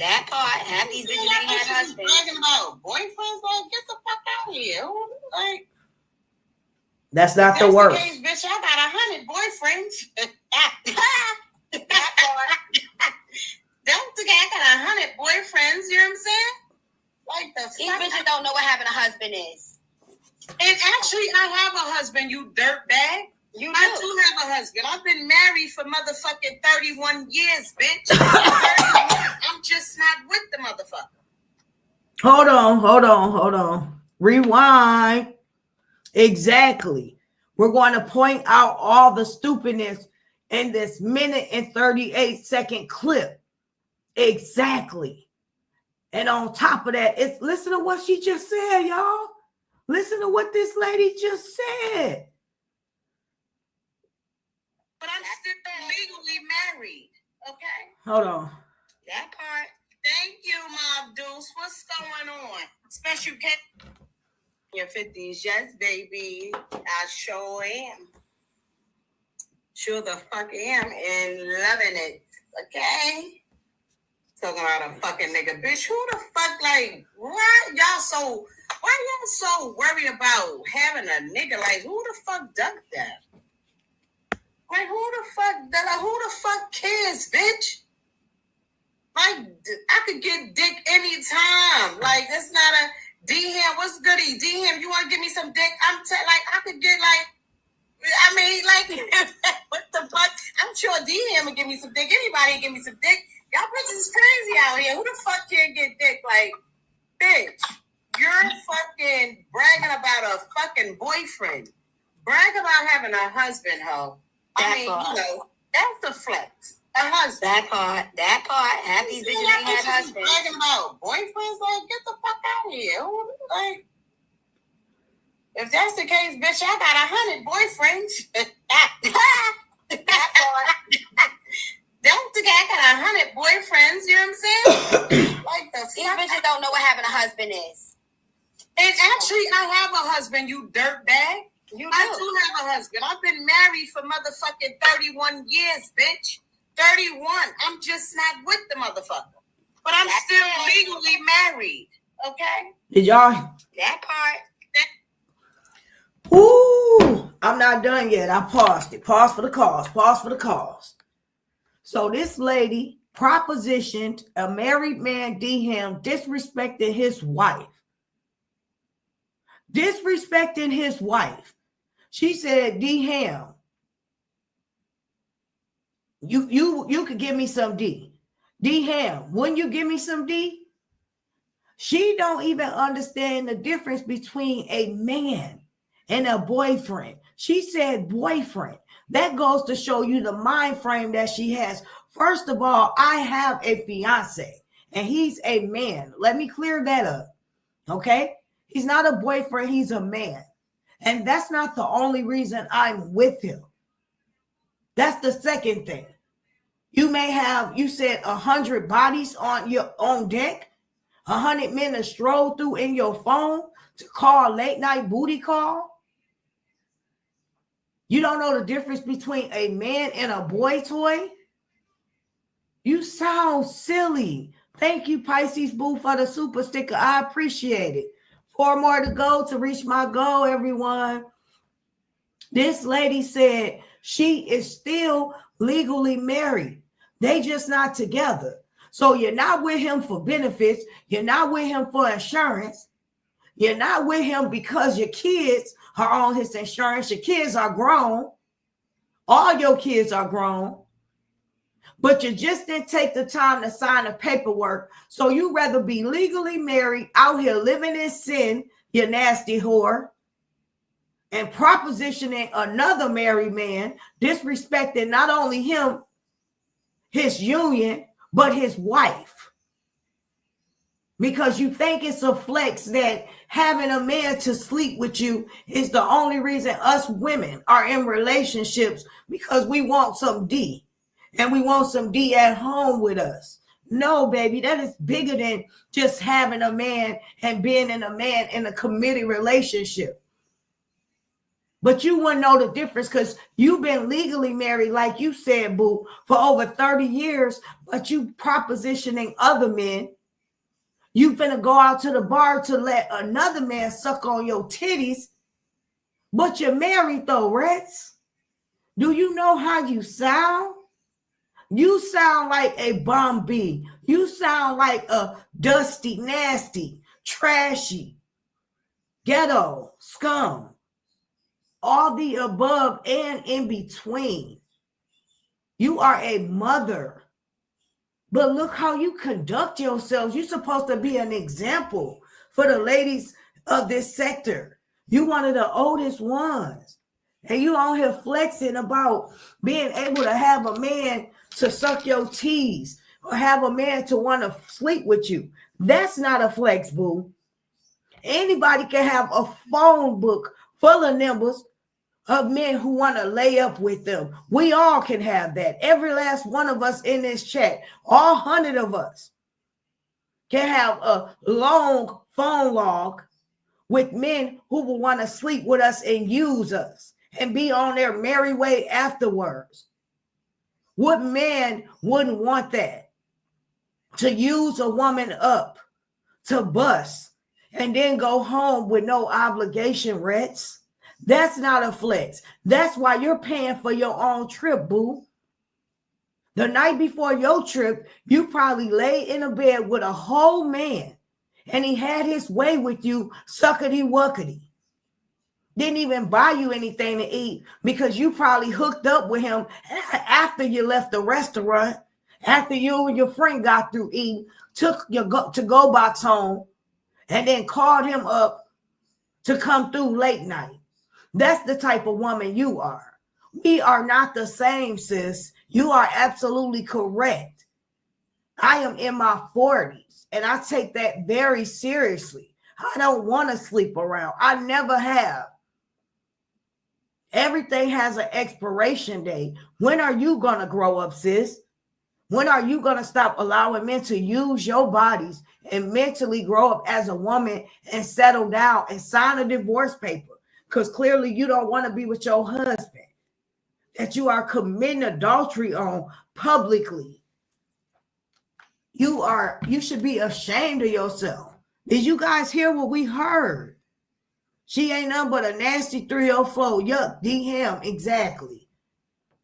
That part. Half these bitches ain't had husbands. Bragging about boyfriends, like, get the fuck out of here. Like, that's not the worst. Case, bitch, I got 100 boyfriends. That part. Don't think I got 100 boyfriends. You know what I'm saying? Like the These bitches don't know what having a husband is. And actually, I have a husband. You dirtbag. I do have a husband. I've been married for motherfucking 31 years, bitch. I'm just not with the motherfucker. Hold on. Rewind. Exactly. We're going to point out all the stupidness in this minute and 38-second clip. Exactly. And on top of that, listen to what she just said, y'all. Listen to what this lady just said. But I'm still legally married. Okay? Hold on. That part. Thank you, Mob Deuce. What's going on? Special cat. Your 50s, yes, baby. I sure am. Sure the fuck am and loving it. Okay? Talking about a fucking nigga. Bitch, who the fuck, like, why y'all so worried about having a nigga? Like, who the fuck does that? Like, who the fuck cares, bitch? Like, I could get dick anytime. Like, that's not a D-Ham. What's goody? D-Ham, you want to give me some dick? Like, I could get, like, I mean, like, what the fuck? I'm sure D-Ham would give me some dick. Anybody give me some dick. Y'all bitches is crazy out here. Who the fuck can't get dick? Like, bitch, you're fucking bragging about a fucking boyfriend. Brag about having a husband, ho. I mean, you know, that's the flex. A husband. That part. Half these bitches ain't had husbands. Bragging about boyfriends, like, get the fuck out of here. Like, if that's the case, bitch, I got 100 boyfriends. That part. Don't think I got 100 boyfriends. You know what I'm saying? Like the These bitches don't know what having a husband is. And actually, I have a husband, you dirtbag. I do have a husband. I've been married for motherfucking 31 years, bitch. 31. I'm just not with the motherfucker. But I'm still legally married. Okay? Did y'all? That part. Ooh, I'm not done yet. I paused it. Pause for the cause. Pause for the cause. So this lady propositioned a married man, D-Ham, disrespecting his wife. Disrespecting his wife. She said, D-Ham, you could give me some D. D-Ham, wouldn't you give me some D? She don't even understand the difference between a man and a boyfriend. She said boyfriend. That goes to show you the mind frame that she has. First of all, I have a fiance and he's a man. Let me clear that up. Okay? He's not a boyfriend, he's a man. And that's not the only reason I'm with him. That's the second thing. You may have, you said 100 bodies on your own deck. 100 men to stroll through in your phone to call late night booty call. You don't know the difference between a man and a boy toy. You sound silly. Thank you, Pisces Boo, for the super sticker. I appreciate it. 4 more to go to reach my goal, everyone. This lady said she is still legally married. They just not together. So you're not with him for benefits. You're not with him for insurance. You're not with him because your kids are on his insurance. Your kids are grown. All your kids are grown. But you just didn't take the time to sign the paperwork. So you rather be legally married, out here living in sin, you nasty whore, and propositioning another married man, disrespecting not only him, his union, but his wife. Because you think it's a flex that having a man to sleep with you is the only reason us women are in relationships, because we want some D and we want some D at home with us. No, baby, that is bigger than just having a man and being in a committed relationship. But you wouldn't know the difference because you've been legally married, like you said, boo, for over 30 years, but you propositioning other men. You finna go out to the bar to let another man suck on your titties, but you're married though, Rex. Do you know how you sound? You sound like a Bombi. You sound like a dusty, nasty, trashy, ghetto, scum. All the above and in between. You are a mother. But look how you conduct yourselves. You're supposed to be an example for the ladies of this sector. You one of the oldest ones. And you on here flexing about being able to have a man to suck your teeth or have a man to want to sleep with you. That's not a flex, boo. Anybody can have a phone book full of numbers of men who want to lay up with them. We all can have that. Every last one of us in this chat, all 100 of us, can have a long phone log with men who will want to sleep with us and use us and be on their merry way afterwards. What man wouldn't want that? To use a woman up, to bust, and then go home with no obligation, Rex. That's not a flex. That's why you're paying for your own trip, boo. The night before your trip, you probably laid in a bed with a whole man and he had his way with you, suckety-wuckety. Didn't even buy you anything to eat because you probably hooked up with him after you left the restaurant, after you and your friend got through eating, took your to-go box home, and then called him up to come through late night. That's the type of woman you are. We are not the same, sis. You are absolutely correct. I am in my 40s, and I take that very seriously. I don't want to sleep around. I never have. Everything has an expiration date. When are you going to grow up, sis? When are you going to stop allowing men to use your bodies and mentally grow up as a woman and settle down and sign a divorce paper? Because clearly you don't want to be with your husband that you are committing adultery on publicly. You should be ashamed of yourself. Did you guys hear what we heard? She ain't nothing but a nasty 304. Yuck, D-Ham, exactly.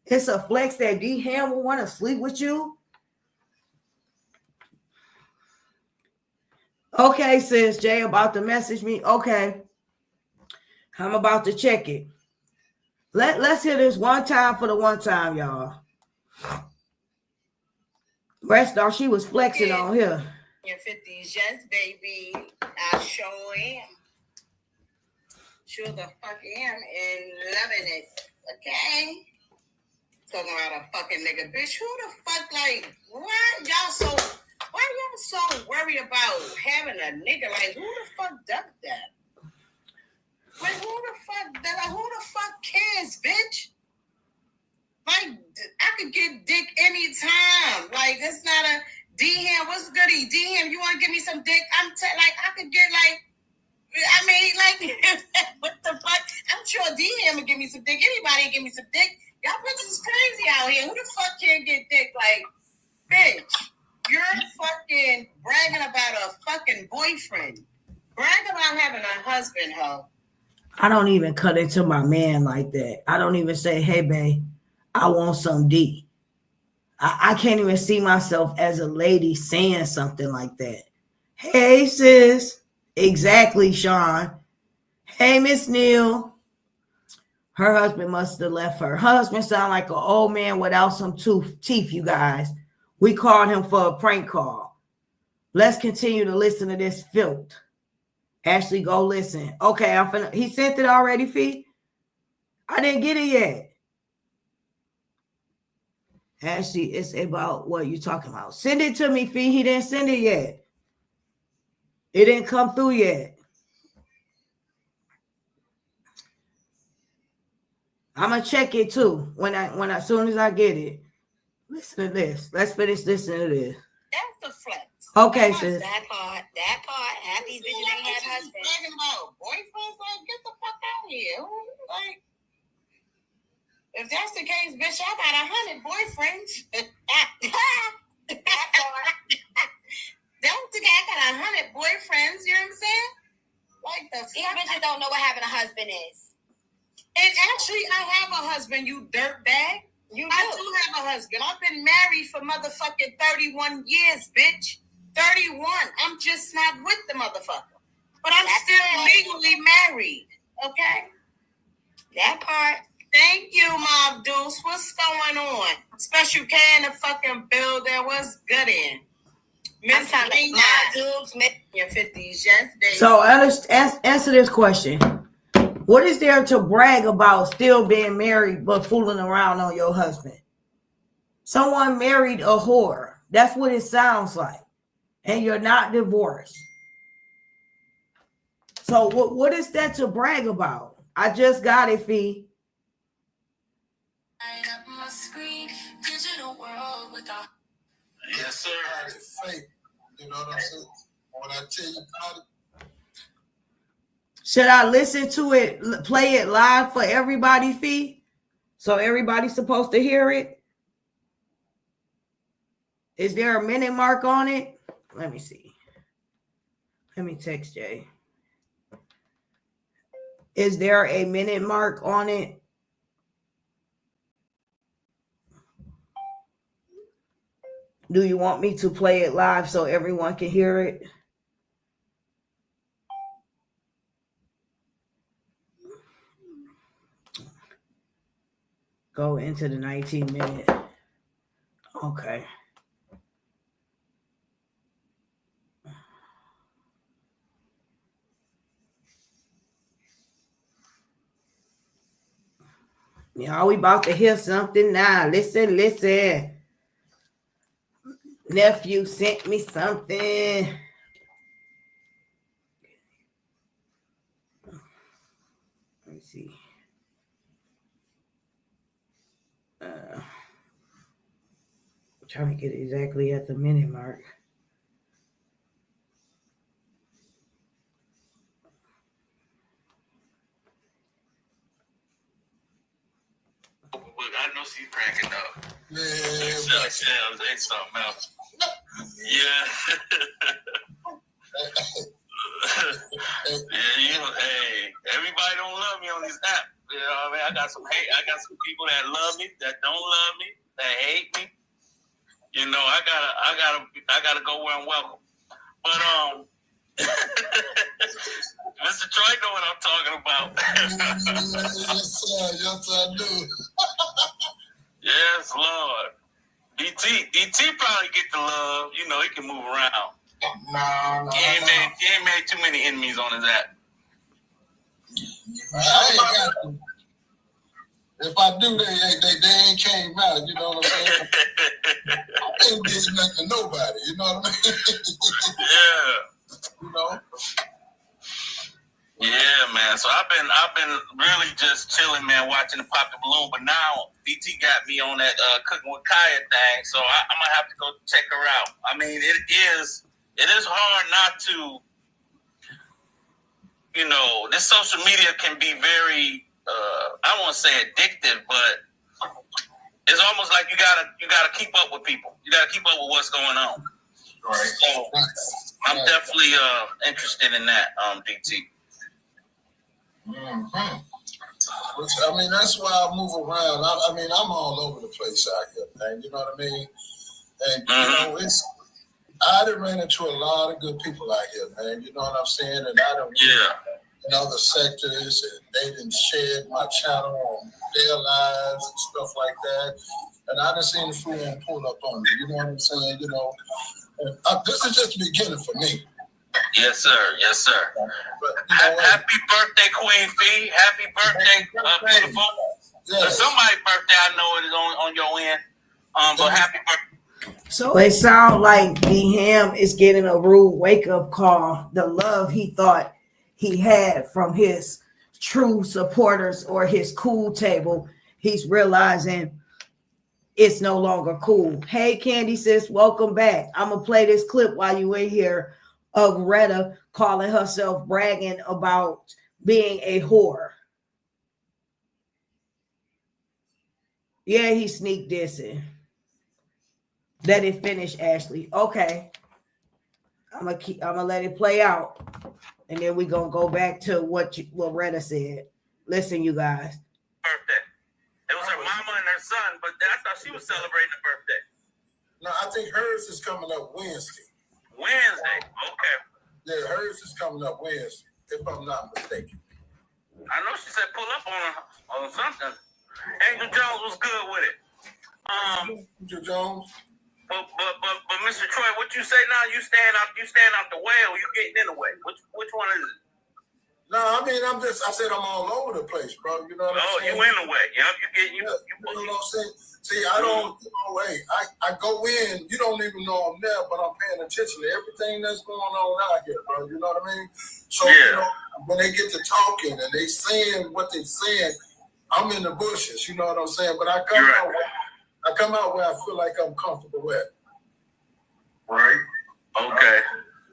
It's a flex that D-Ham will want to sleep with you. Okay, sis, Jay about to message me. Okay. I'm about to check it. Let's hear this one time for the one time, y'all. Rest off, she was flexing on here. Your 50s, yes, baby. I sure am. Sure the fuck am and loving it. Okay? Talking about a fucking nigga. Bitch, who the fuck, like, why y'all so worried about having a nigga? Like, who the fuck does that? Like, who the fuck cares, bitch? Like, I could get dick anytime. Like, it's not a D-Ham. What's goody? D-Ham, you want to give me some dick? Like, I could get, like, I mean, like, what the fuck? I'm sure D-Ham would give me some dick. Anybody would give me some dick. Y'all bitches is crazy out here. Who the fuck can't get dick? Like, bitch, you're fucking bragging about a fucking boyfriend. Brag about having a husband, ho. I don't even cut into my man like that. I don't even say, hey, babe, I want some D. I can't even see myself as a lady saying something like that. Hey, sis. Exactly, Sean. Hey, Miss Neal. Her husband must have left her. Her husband sound like an old man without some teeth, you guys. We called him for a prank call. Let's continue to listen to this filth. Ashley, go listen. Okay, he sent it already, Fee? I didn't get it yet. Ashley, it's about what you talking about. Send it to me, Fee. He didn't send it yet. It didn't come through yet. I'm gonna check it too when as soon as I get it. Listen to this. Let's finish listening to this. That's the flex. Okay, sis. That part. Half these bitches ain't had husbands. Bragging about boyfriends, like, get the fuck out of here. Like, if that's the case, bitch, I got 100 boyfriends. That part. Don't think I got 100 boyfriends. You know what I'm saying? Like the These bitches don't know what having a husband is. And actually, I have a husband, you dirtbag. I do have a husband. I've been married for motherfucking 31 years, bitch. 31. I'm just not with the motherfucker. But I'm still legally married. Okay? That part. Thank you, Mob Deuce. What's going on? Special K in the fucking building. What's good in? I'm trying to Mob Dukes. Your 50s, yes, baby. So answer this question. What is there to brag about still being married but fooling around on your husband? Someone married a whore. That's what it sounds like. And you're not divorced. So what is that to brag about? I just got it, Fee. Yes, sir. It's fake. You know what I'm saying? When I tell you about it. Should I listen to it, play it live for everybody, Fee? So everybody's supposed to hear it? Is there a minute mark on it? Let me see. Let me text Jay. Is there a minute mark on it? Do you want me to play it live so everyone can hear it? Go into the 19 minute. Okay. Y'all, we about to hear something now. Listen. Nephew sent me something. Let me see. Trying to get exactly at the minute mark. But I know she's cracking up. Yeah, It's something else. Yeah. Yeah, hey, everybody don't love me on this app. You know what I mean? I got some hate. I got some people that love me, that don't love me, that hate me. You know, I gotta go where I'm welcome. But Mr. Troy know what I'm talking about. yes, I do. Yes, Lord. DT probably get the love. You know, he can move around. No. He ain't made too many enemies on his app. I ain't got to. If I do, they ain't came out. You know what I'm saying? I ain't did nothing to nobody. You know what I mean? Yeah. You know. Yeah, man. So I've been really just chilling, man, watching the Pop the Balloon. But now DT got me on that Cooking with Kaya thing, so I'm gonna have to go check her out. I mean, it is hard not to, you know, this social media can be very, I don't want to say addictive, but it's almost like you gotta keep up with people. You gotta keep up with what's going on. Right. So I'm definitely interested in that, DT. Mm-hmm. I mean, that's why I move around. I mean, I'm all over the place out here, man. You know what I mean? And you know, I done ran into a lot of good people out here, man. You know what I'm saying? And I don't in other sectors, and they didn't share my channel on their lives and stuff like that. And I done seen the fool and pull up on me. You know what I'm saying? You know, and this is just the beginning for me. Yes, sir. Yes, sir. But, you know, happy birthday, Queen Fee. Happy birthday, beautiful. yes. Somebody's birthday I know it is on your end. But happy birthday. So it sounds like D-Ham is getting a rude wake-up call. The love he thought he had from his true supporters or his cool table, he's realizing it's no longer cool. Hey, Candy sis, welcome back. I'm going to play this clip while you in here of Retta calling herself bragging about being a whore. Yeah, he sneak dissing. Let it finish, Ashley. Okay. I'm gonna let it play out. And then we're gonna go back to what Retta said. Listen, you guys. Birthday. It was her mama and her son, but I thought she was celebrating her birthday. No, I think hers is coming up Wednesday. Wednesday. Okay. Yeah, hers is coming up Wednesday, if I'm not mistaken. I know she said pull up on something. Angel Jones was good with it. Angel Jones. But Mr. Troy, what you say now? You stand out the way, or you getting in the way? Which one is it? No, I mean I said I'm all over the place, bro. You know what I'm saying? You in the way. Yep, you know what I'm saying? See, I don't, I go in, you don't even know I'm there, but I'm paying attention to everything that's going on out here, bro. You know what I mean? So, you know, when they get to talking and they saying what they saying, I'm in the bushes, you know what I'm saying? But I come out where I feel like I'm comfortable with. Right? Okay.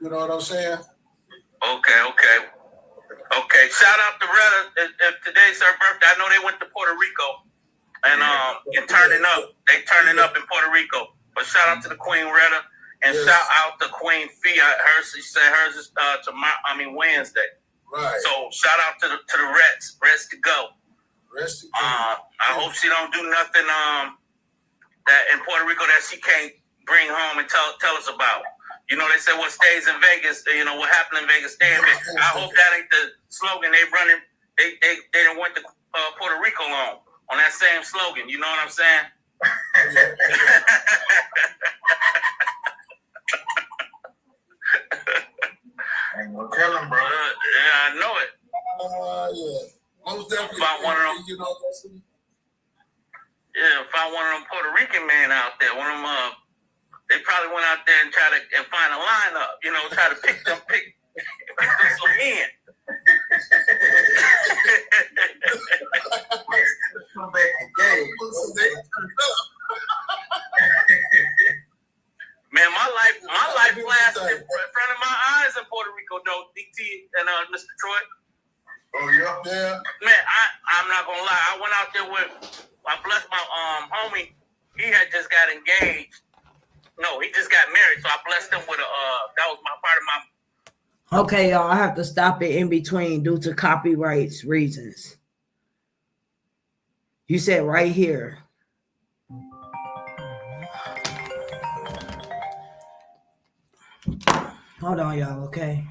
You know what I'm saying? Okay. Shout out to Retta. If today's her birthday, I know they went to Puerto Rico and turning up. They turning up in Puerto Rico. But shout out to the Queen Retta and shout out to Queen Fee. She said hers is Wednesday. Right. So shout out to the Reds. Reds to go. Rest in I hope she don't do nothing that in Puerto Rico that she can't bring home and tell us about. You know, they say what stays in Vegas, you know, what happened in Vegas, stay in Vegas. I hope that ain't the slogan they running. They didn't went to Puerto Rico on that same slogan. You know what I'm saying? Ain't no telling, bro. Yeah, I know it. Yeah. Most definitely. Found one of them. You know, Found one of them Puerto Rican men out there. One of them. They probably went out there and tried to find a lineup. You know, try to pick them some men. DT and Mr. Troy? Oh, yeah? Yeah. Man, I'm not gonna lie. I went out there with, I blessed my homie. He had just got engaged. No, he just got married, so I blessed him with that was my part of my. Okay, y'all, I have to stop it in between due to copyrights reasons. You said right here. Hold on, y'all, okay?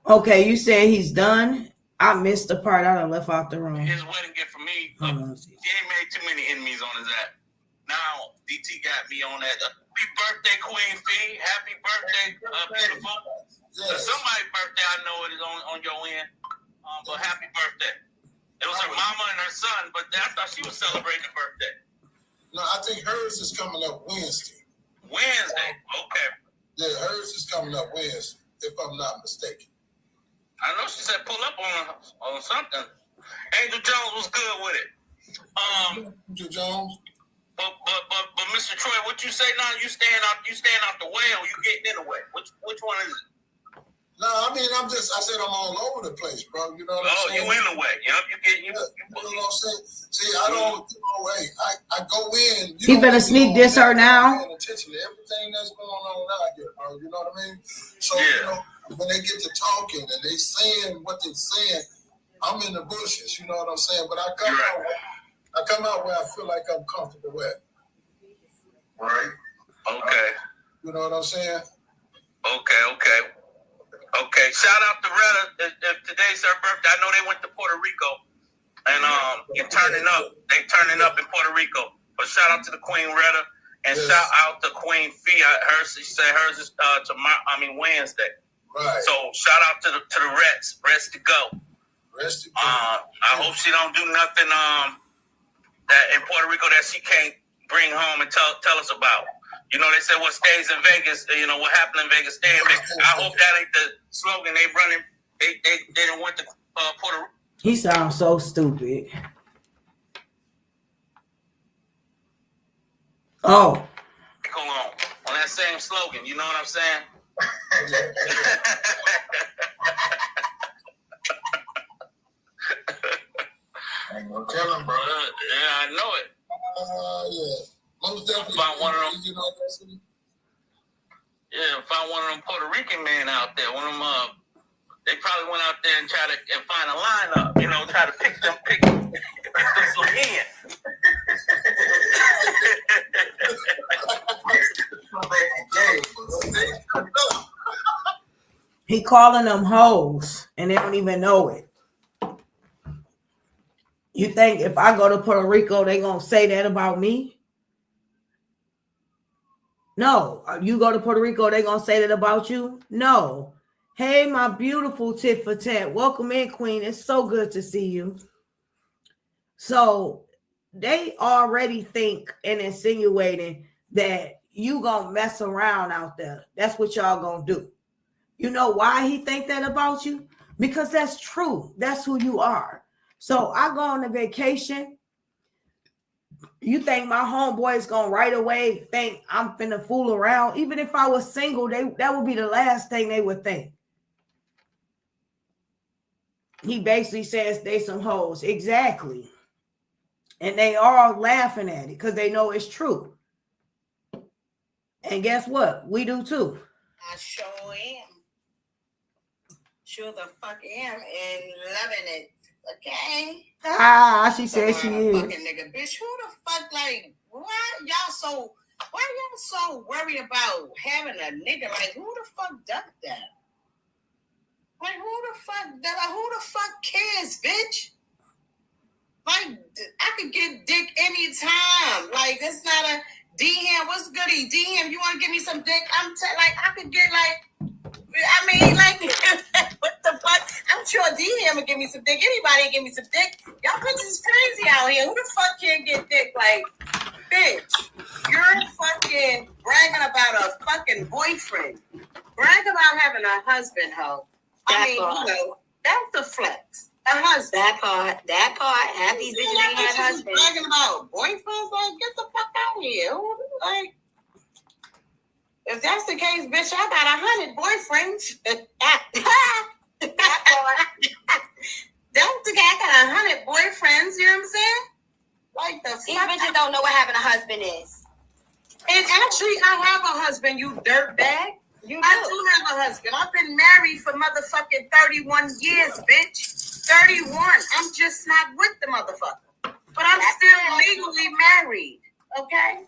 Okay, you said he's done. I missed the part. I done left out the room. His wedding gift for me. He ain't made too many enemies on his app. Now DT got me on that. Happy birthday, Queen Fee. Happy birthday, beautiful. Yes. Somebody's birthday, I know it is on your end. But happy birthday. It was her mama and her son, but I thought she was celebrating a birthday. No, I think hers is coming up Wednesday. Wednesday, okay. Yeah, hers is coming up Wednesday, if I'm not mistaken. I know she said pull up on something. Angel Jones was good with it. Angel Jones. But Mr. Troy, what you say now? You staying out the way, or you getting in the way? Which one is it? No, I mean I said I'm all over the place, bro. You know what I'm saying? You in the way. Yep, you know what I'm saying? See, I don't I go in. He finna sneak this her now. Paying attention to everything that's going on out here, bro. You know what I mean? So you know, when they get to talking and they saying what they're saying, I'm in the bushes. You know what I'm saying? But I come out where I feel like I'm comfortable with. Right? Okay. You know what I'm saying? Okay. Shout out to Retta. If today's her birthday, I know they went to Puerto Rico and you're turning up. They turning up in Puerto Rico. But shout out to the Queen Retta and shout out to Queen Fee. She said hers is Wednesday. Right. So shout out to the Reds. Rest to go. I hope she don't do nothing that in Puerto Rico that she can't bring home and tell us about. You know, they said what stays in Vegas, you know, what happened in Vegas, stay in Vegas. I hope that ain't the slogan they running. They didn't want to Puerto Rico. He sounds so stupid. Oh. Hold on that same slogan, you know what I'm saying? I ain't gonna tell him, bro. Yeah, I know it. Yeah. Most definitely. Found one of them. You know that city? Yeah, found one of them Puerto Rican men out there. One of them, they probably went out there and tried to find a lineup. You know, try to pick some in. He calling them hoes, and they don't even know it. You think if I go to Puerto Rico, they gonna say that about me? No. You go to Puerto Rico, they gonna say that about you? No. Hey, my beautiful tit for tat. Welcome in, Queen. It's so good to see you. So they already think and insinuating that you gonna mess around out there. That's what y'all gonna do. You know why he think that about you? Because that's true. That's who you are. So I go on a vacation. You think my homeboys gonna right away think I'm finna fool around? Even if I was single, that would be the last thing they would think. He basically says they some hoes. Exactly. And they are laughing at it because they know it's true. And guess what? We do too. I sure am. Sure the fuck am and loving it. Okay. She said she is. Fucking nigga, bitch. Who the fuck why y'all so worried about having a nigga? Like who the fuck does that? Like who the fuck cares, bitch? Like I could get dick anytime. Like it's not a DM. What's goody? DM, you want to give me some dick? I could get what the fuck? I'm sure DM would give me some dick. Anybody give me some dick? Y'all bitches is crazy out here. Who the fuck can't get dick? Like, bitch, you're fucking bragging about a fucking boyfriend. brag about having a husband, ho. That's the flex. A husband. That part. Half these bitches ain't had husbands. Bragging about boyfriends, like, get the fuck out here. Like, if that's the case, bitch, I got 100 boyfriends. Don't think I got 100 boyfriends, you know what I'm saying? Like the These bitches don't know what having a husband is. And actually, I have a husband, you dirtbag. I do have a husband. I've been married for motherfucking 31 years, bitch. 31. I'm just not with the motherfucker. But I'm still legally married. Okay?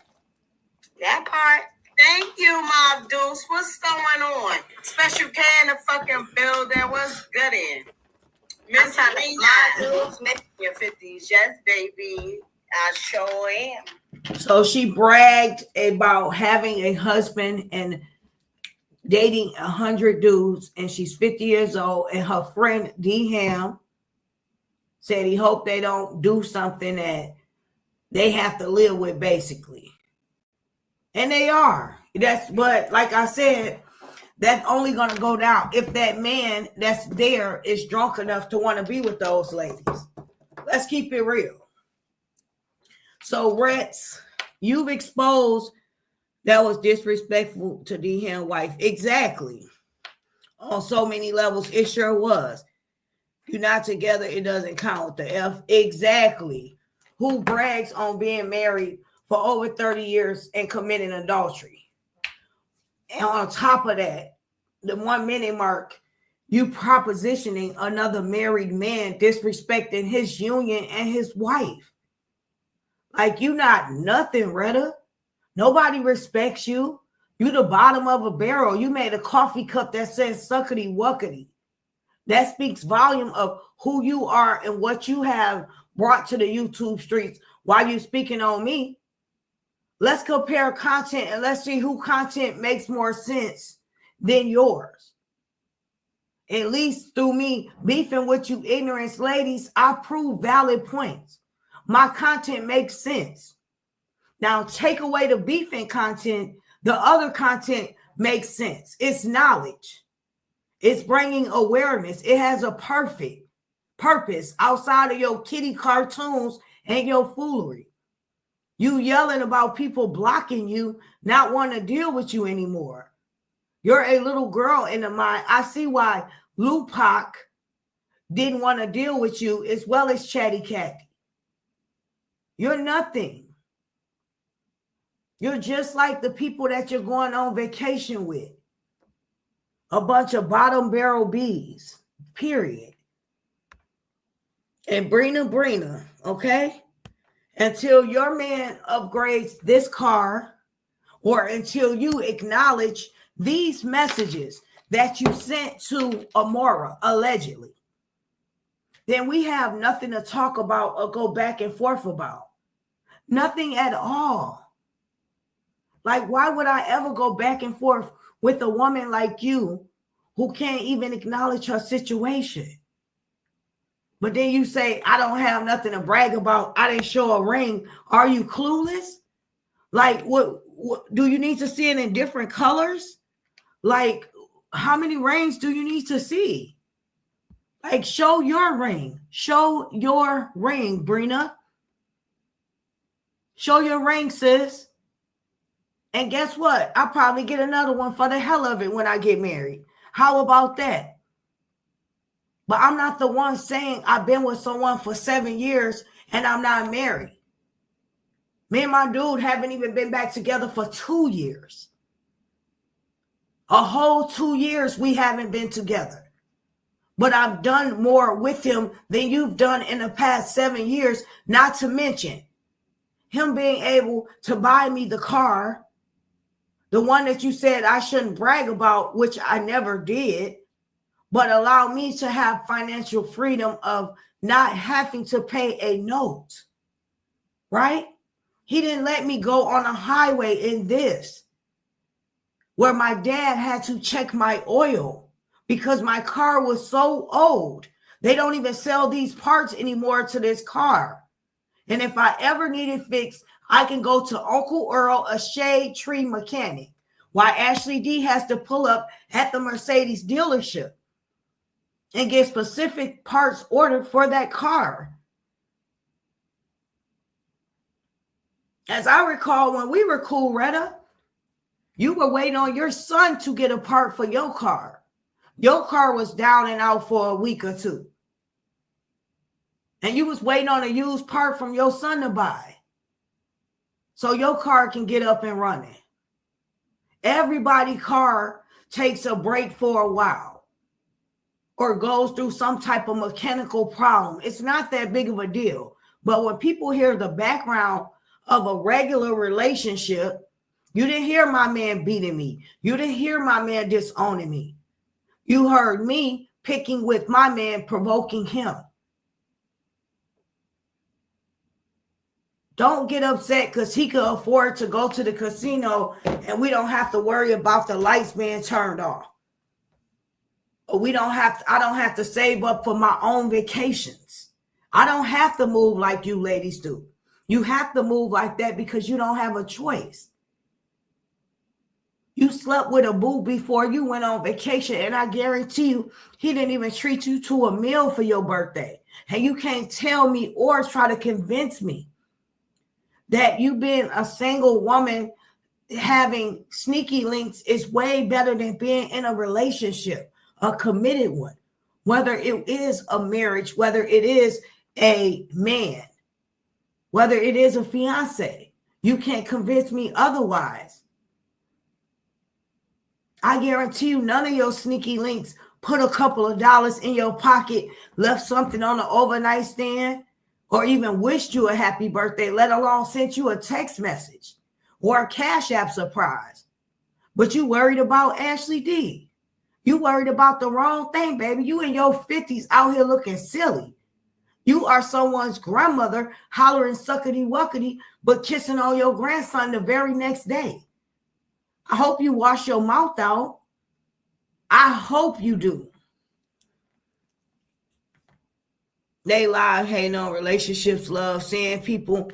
That part. Thank you, Mob Deuce. What's going on? Special K in the fucking building. What's good in? Miss Green, your 50s. Yes, baby. I sure am. So she bragged about having a husband and dating 100 dudes, and she's 50 years old, and her friend D Ham said he hoped they don't do something that they have to live with, basically. And they are. But like I said, that's only going to go down if that man that's there is drunk enough to want to be with those ladies. Let's keep it real. So, Rex, you've exposed that was disrespectful to D Ham's wife. Exactly. On so many levels, it sure was. You're not together, it doesn't count. The F. Exactly. Who brags on being married for over 30 years and committing adultery? And on top of that, the 1 minute mark, you propositioning another married man, disrespecting his union and his wife. Like, you not nothing, Retta. Nobody respects you. You the bottom of a barrel. You made a coffee cup that says suckety wuckety. That speaks volume of who you are and what you have brought to the YouTube streets while you speaking on me. Let's compare content and let's see who content makes more sense than yours. At least through me beefing with you ignorance ladies, I prove valid points. My content makes sense. Now take away the beefing content, the other content makes sense. It's knowledge. It's bringing awareness. It has a perfect purpose outside of your kitty cartoons and your foolery. You yelling about people blocking you, not wanting to deal with you anymore. You're a little girl in the mind. I see why Lupac didn't want to deal with you as well as Chatty Cathy. You're nothing. You're just like the people that you're going on vacation with. A bunch of bottom barrel bees, period. And Brina, okay? Until your man upgrades this car or until you acknowledge these messages that you sent to Amora, allegedly, then we have nothing to talk about or go back and forth about. Nothing at all. Like, why would I ever go back and forth with a woman like you who can't even acknowledge her situation? But then you say, I don't have nothing to brag about. I didn't show a ring. Are you clueless? Like, what do you need to see it in different colors? Like, how many rings do you need to see? Like, show your ring. Show your ring, Brina. Show your ring, sis. And guess what? I'll probably get another one for the hell of it when I get married. How about that? But I'm not the one saying I've been with someone for 7 years and I'm not married. Me and my dude haven't even been back together for 2 years. A whole 2 years we haven't been together. But I've done more with him than you've done in the past 7 years, not to mention him being able to buy me the car, the one that you said I shouldn't brag about, which I never did, but allow me to have financial freedom of not having to pay a note, right? He didn't let me go on a highway in this, where my dad had to check my oil because my car was so old. They don't even sell these parts anymore to this car. And if I ever need it fixed, I can go to Uncle Earl, a shade tree mechanic, Why Ashley D has to pull up at the Mercedes dealership and get specific parts ordered for that car. As I recall, when we were cool, Retta, you were waiting on your son to get a part for your car. Your car was down and out for a week or two. And you was waiting on a used part from your son to buy, so your car can get up and running. Everybody's car takes a break for a while or goes through some type of mechanical problem. It's not that big of a deal. But when people hear the background of a regular relationship, you didn't hear my man beating me. You didn't hear my man disowning me. You heard me picking with my man, provoking him. Don't get upset because he could afford to go to the casino and we don't have to worry about the lights being turned off. Or I don't have to save up for my own vacations. I don't have to move like you ladies do. You have to move like that because you don't have a choice. You slept with a boo before you went on vacation, and I guarantee you he didn't even treat you to a meal for your birthday. And you can't tell me or try to convince me that you being a single woman having sneaky links is way better than being in a relationship, a committed one, whether it is a marriage, whether it is a man, whether it is a fiance. You can't convince me otherwise. I guarantee you none of your sneaky links put a couple of dollars in your pocket, left something on an overnight stand, or even wished you a happy birthday, let alone sent you a text message or a Cash App surprise. But you worried about Ashley D. You worried about the wrong thing, baby. You in your 50s out here looking silly. You are someone's grandmother hollering suckety-wuckety, but kissing on your grandson the very next day. I hope you wash your mouth out. I hope you do. They lie, hating on relationships, love, seeing people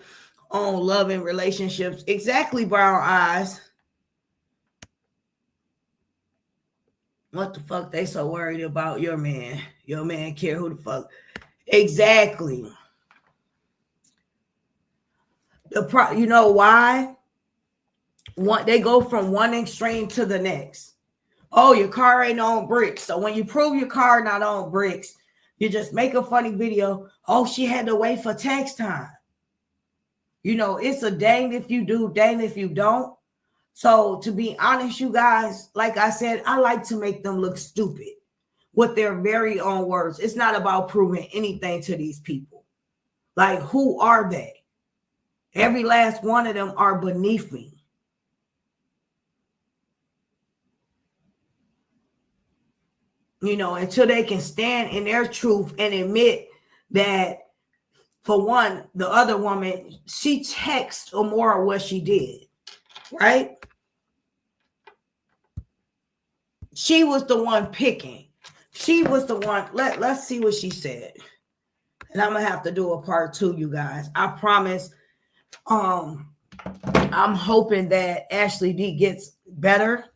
on loving relationships. Exactly, brown eyes. What the fuck they so worried about your man? Your man care who the fuck? Exactly. You know why? They go from one extreme to the next. Oh, your car ain't on bricks. So when you prove your car not on bricks, you just make a funny video. Oh, she had to wait for tax time. You know, it's a dang if you do, dang if you don't. So to be honest, you guys, like I said, I like to make them look stupid with their very own words. It's not about proving anything to these people. Like, who are they? Every last one of them are beneath me. You know, until they can stand in their truth and admit that, for one, the other woman, she texted Amora what she did, right? She was the one picking. She was the one. Let's see what she said. And I'm going to have to do a part 2, you guys. I promise. I'm hoping that Ashley D gets better,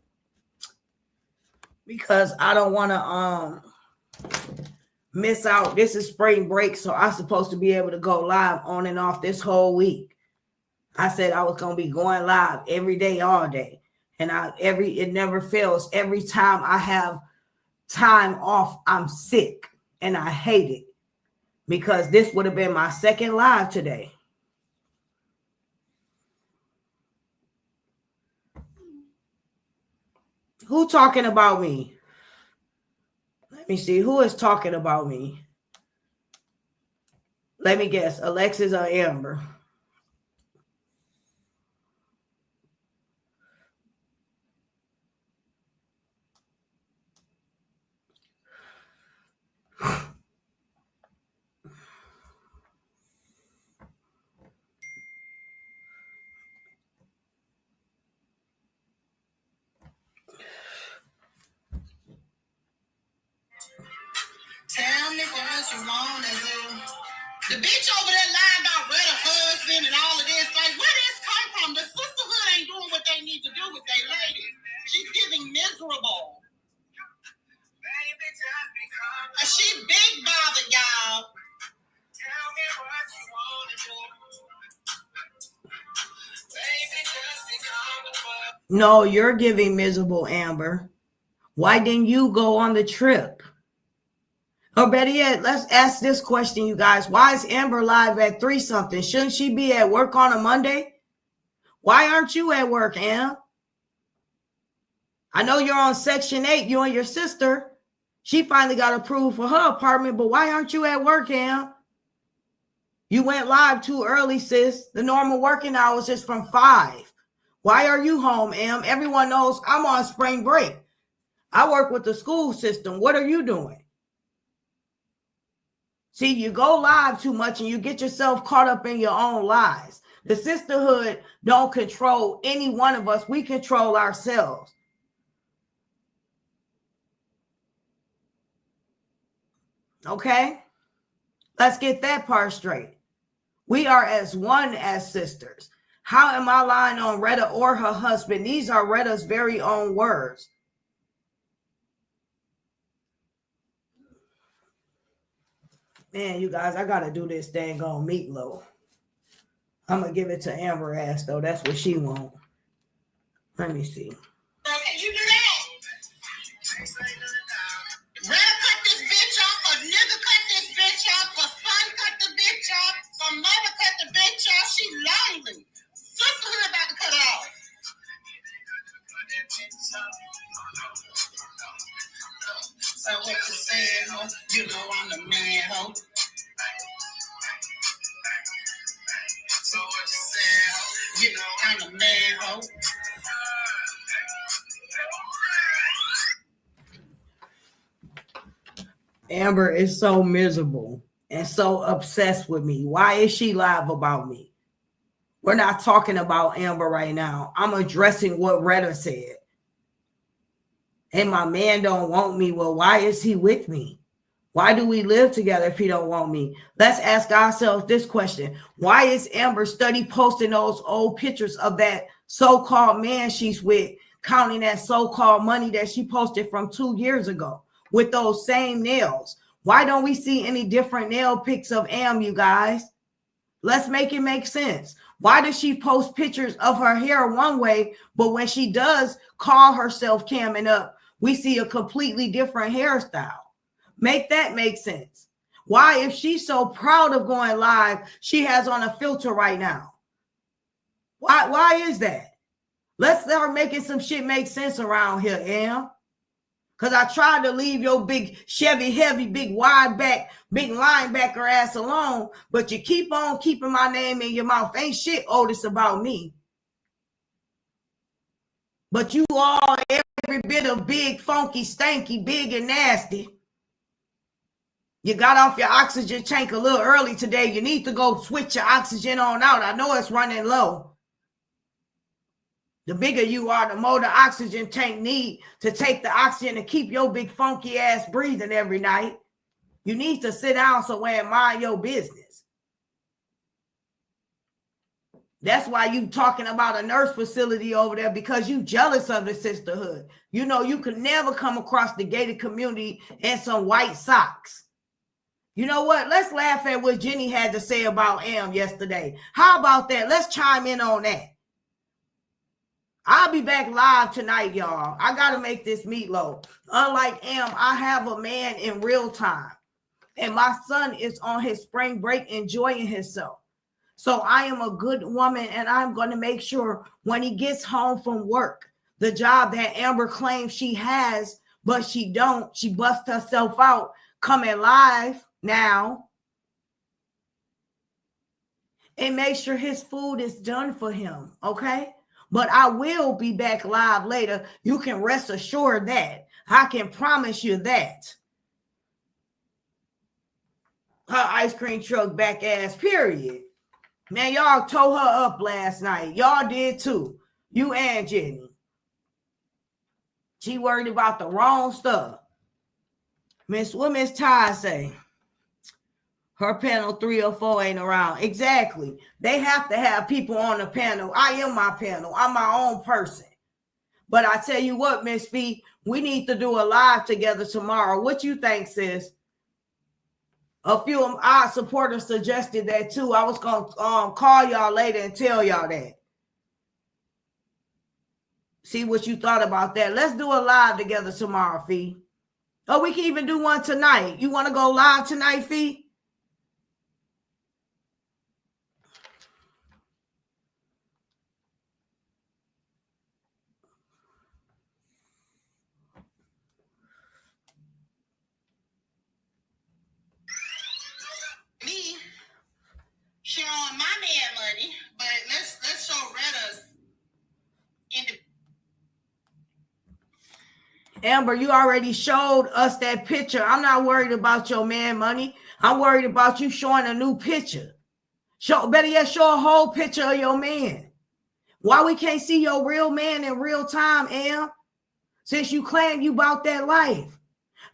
because I don't want to miss out. This is spring break, so I'm supposed to be able to go live on and off this whole week. I said I was going to be going live every day, all day. And it never fails. Every time I have time off, I'm sick, and I hate it, because this would have been my second live today. Who talking about me? Let me see. Who is talking about me? Let me guess. Alexis or Amber? Tell me what you wanna do. The bitch over there lying about where the husband and all of this. Like, where this come from? The sisterhood ain't doing what they need to do with their lady. She's giving miserable. She big bothered, y'all. Tell me what you want to do. Baby, just become the No, you're giving miserable, Amber. Why didn't you go on the trip? Or better yet, let's ask this question, you guys. Why is Amber live at 3 something? Shouldn't she be at work on a Monday? Why aren't you at work, Am? I know you're on Section 8, you and your sister. She finally got approved for her apartment, but why aren't you at work, Am? You went live too early, sis. The normal working hours is from 5. Why are you home, Am? Everyone knows I'm on spring break. I work with the school system. What are you doing? See, you go live too much and you get yourself caught up in your own lies. The sisterhood don't control any one of us. We control ourselves. Okay? Let's get that part straight. We are as one as sisters. How am I lying on Retta or her husband? These are Retta's very own words. Man, you guys, I got to do this dang on meatloaf. I'm going to give it to Amber ass, though. That's what she want. Let me see. Can you do that? Retta cut this bitch off, a nigga cut this bitch off, a son cut the bitch off, a mother cut the bitch off. She lonely. Sisterhood about to cut off. So what you saying, ho? You know I'm the man, ho. So what you saying, ho? You know I'm the man, ho. Amber is so miserable and so obsessed with me. Why is she live about me? We're not talking about Amber right now. I'm addressing what Retta said. And my man don't want me. Well, why is he with me? Why do we live together if he don't want me? Let's ask ourselves this question. Why is Amber study posting those old pictures of that so-called man she's with, counting that so-called money that she posted from 2 years ago with those same nails? Why don't we see any different nail pics of Am, you guys? Let's make it make sense. Why does she post pictures of her hair one way, but when she does call herself camming up, we see a completely different hairstyle? Make that make sense. Why, if she's so proud of going live, she has on a filter right now? Why is that? Let's start making some shit make sense around here, Am. Because I tried to leave your big Chevy heavy, big wide back, big linebacker ass alone, but you keep on keeping my name in your mouth. Ain't shit Otis about me. But you all every bit of big, funky, stanky, big and nasty. You got off your oxygen tank a little early today. You need to go switch your oxygen on out. I know it's running low. The bigger you are, the more the oxygen tank need to take the oxygen and keep your big funky ass breathing every night. You need to sit down somewhere and mind your business. That's why you talking about a nurse facility over there, because you jealous of the sisterhood. You know you could never come across the gated community in some white socks. You know what? Let's laugh at what Jenny had to say about Am yesterday. How about that? Let's chime in on that. I'll be back live tonight, y'all. I got to make this meatloaf. Unlike Am, I have a man in real time. And my son is on his spring break enjoying himself. So I am a good woman, and I'm going to make sure when he gets home from work, the job that Amber claims she has, but she don't, she busts herself out coming live now, and make sure his food is done for him, okay? But I will be back live later. You can rest assured that. I can promise you that. Her ice cream truck back ass, period. Man, y'all tore her up last night. Y'all did too. You and Jenny. She worried about the wrong stuff. What Miss Ty say? Her panel 3 or 4 ain't around. Exactly. They have to have people on the panel. I am my panel. I'm my own person. But I tell you what, Miss Fee, we need to do a live together tomorrow. What you think, sis? A few of our supporters suggested that too. I was going to call y'all later and tell y'all that. See what you thought about that. Let's do a live together tomorrow, Fee. Oh, we can even do one tonight. You want to go live tonight, Fee? Me showing my man money, but let's show Retta's in the. Amber, you already showed us that picture. I'm not worried about your man money. I'm worried about you showing a new picture. Better yet, show a whole picture of your man. Why we can't see your real man in real time, Am? Since you claim you about that life.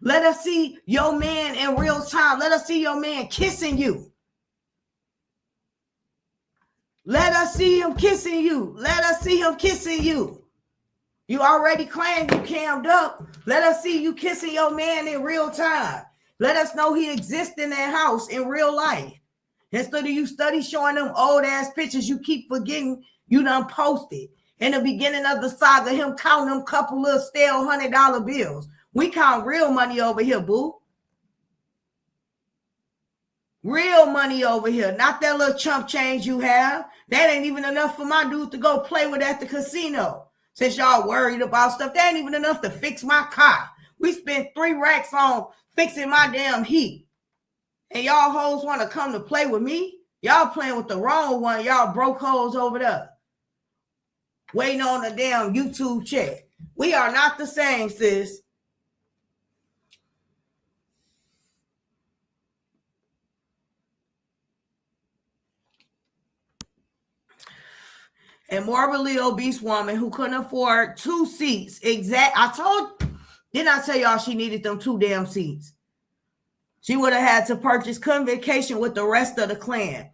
Let us see your man in real time. Let us see your man kissing you. Let us see him kissing you. Let us see him kissing you. You already claimed you cammed up. Let us see you kissing your man in real time. Let us know he exists in that house in real life. Instead of you study showing them old ass pictures, you keep forgetting you done posted. In the beginning of the saga, him counting them couple of stale $100 bills. We count real money over here, boo. Real money over here. Not that little chump change you have. That ain't even enough for my dude to go play with at the casino. Since y'all worried about stuff, that ain't even enough to fix my car. We spent 3 racks on fixing my damn heat. And y'all hoes want to come to play with me? Y'all playing with the wrong one. Y'all broke hoes over there. Waiting on a damn YouTube check. We are not the same, sis. A morbidly obese woman who couldn't afford 2 seats. Didn't I tell y'all she needed them 2 damn seats? She would have had to purchase convocation with the rest of the clan.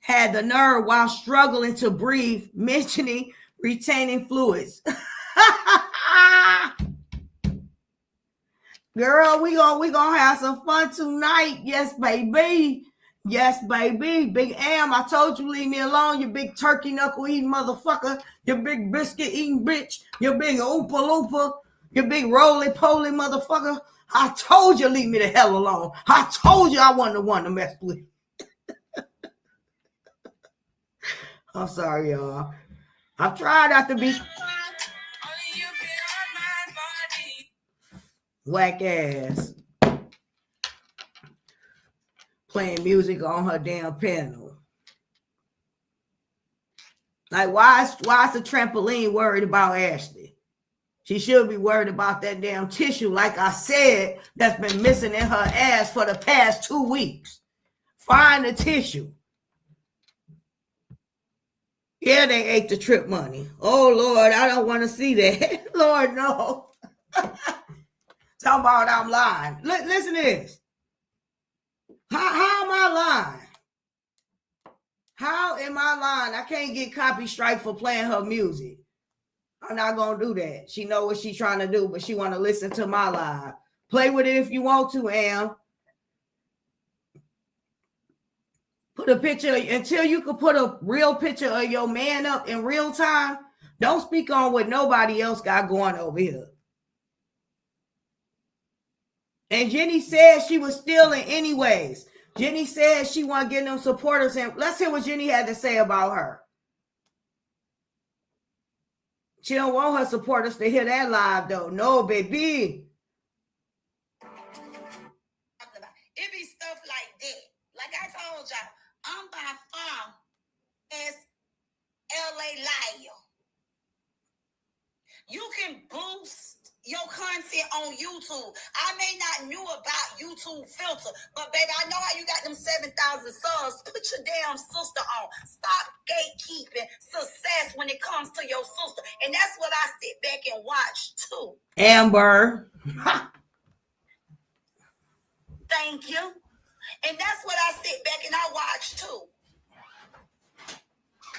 Had the nerve while struggling to breathe, mentioning retaining fluids. Girl, we gonna have some fun tonight. Yes, baby. Yes, baby. Big Am, I told you leave me alone, you big turkey knuckle eating motherfucker. You big biscuit eating bitch. You big oompa loompa. You big roly-poly motherfucker. I told you leave me the hell alone. I told you I wasn't the one to mess with. I'm sorry, y'all. I've tried not to be whack ass. Playing music on her damn piano. Like, why is the trampoline worried about Ashley? She should be worried about that damn tissue, like I said, that's been missing in her ass for the past 2 weeks. Find the tissue. Yeah, they ate the trip money. Oh, Lord, I don't want to see that. Lord, no. Talking about I'm lying. Listen to this. How am I lying? How am I lying? I can't get copy strike for playing her music. I'm not going to do that. She know what she's trying to do, but she want to listen to my live. Play with it if you want to, Am. Put a picture, until you can put a real picture of your man up in real time, don't speak on what nobody else got going over here. And Jenny said she was stealing anyways. Jenny said she wasn't getting them supporters. And let's hear what Jenny had to say about her. She don't want her supporters to hear that live, though. No, baby. It be stuff like that. Like I told y'all, I'm by far as LA liar. You can boost your content on YouTube. I may not knew about YouTube filter, but baby, I know how you got them 7,000 subs. Put your damn sister on. Stop gatekeeping success when it comes to your sister. And that's what I sit back and watch too. Amber. Thank you. And that's what I sit back and I watch too.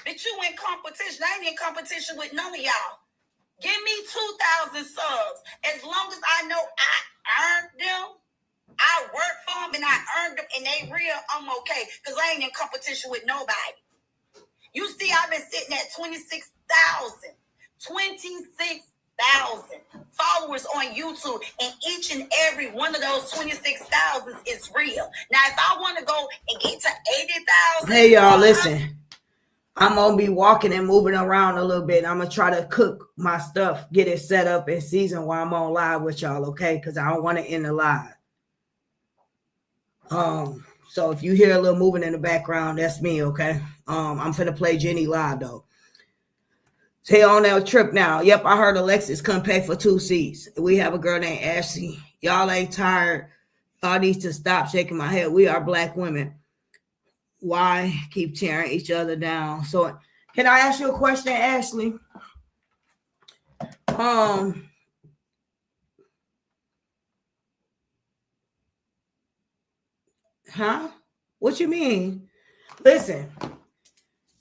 But you in competition. I ain't in competition with none of y'all. Give me 2,000 subs. As long as I know I earned them, I worked for them and I earned them and they real, I'm okay. Because I ain't in competition with nobody. You see, I've been sitting at 26,000 followers on YouTube, and each and every one of those 26,000 is real. Now, if I want to go and get to 80,000, hey y'all, listen. I'm gonna be walking and moving around a little bit. I'm gonna try to cook my stuff, get it set up in season while I'm on live with y'all, okay? Because I don't want to end the live. So if you hear a little moving in the background, that's me, okay? I'm finna play Jenny live though. Stay on that trip now. Yep, I heard Alexis come pay for 2 seats. We have a girl named Ashley. Y'all ain't tired. Y'all need to stop shaking my head. We are Black women. Why keep tearing each other down? So can I ask you a question, Ashley? Huh? What you mean? Listen,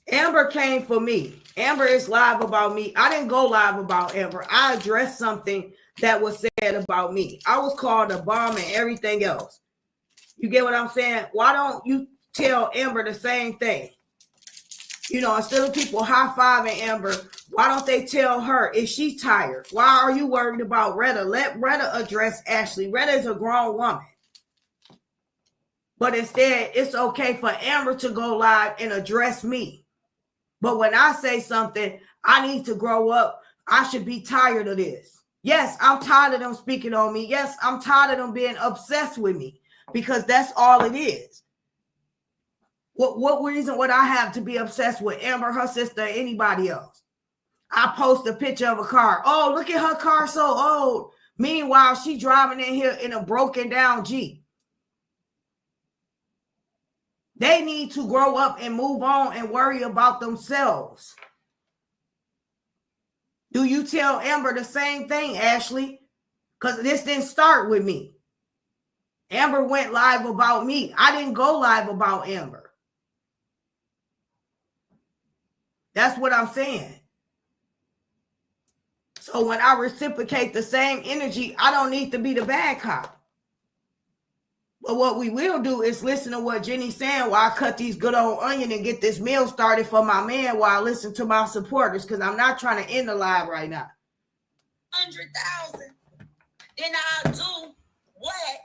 Amber came for me. Amber is live about me. I didn't go live about Amber. I addressed something that was said about me. I was called a bomb and everything else. You get what I'm saying? Why don't you tell Amber the same thing? You know, instead of people high-fiving Amber, why don't they tell her, is she tired? Why are you worried about Retta? Let Retta address Ashley. Retta is a grown woman. But instead, it's okay for Amber to go live and address me. But when I say something, I need to grow up. I should be tired of this. Yes, I'm tired of them speaking on me. Yes, I'm tired of them being obsessed with me because that's all it is. What reason would I have to be obsessed with Amber, her sister, or anybody else? I post a picture of a car. Oh, look at her car, so old. Meanwhile, she driving in here in a broken down Jeep. They need to grow up and move on and worry about themselves. Do you tell Amber the same thing, Ashley? Because this didn't start with me. Amber went live about me. I didn't go live about Amber. That's what I'm saying. So when I reciprocate the same energy, I don't need to be the bad cop. But what we will do is listen to what Jenny's saying while I cut these good old onion and get this meal started for my man while I listen to my supporters, because I'm not trying to end the live right now. 100,000. Then I'll do what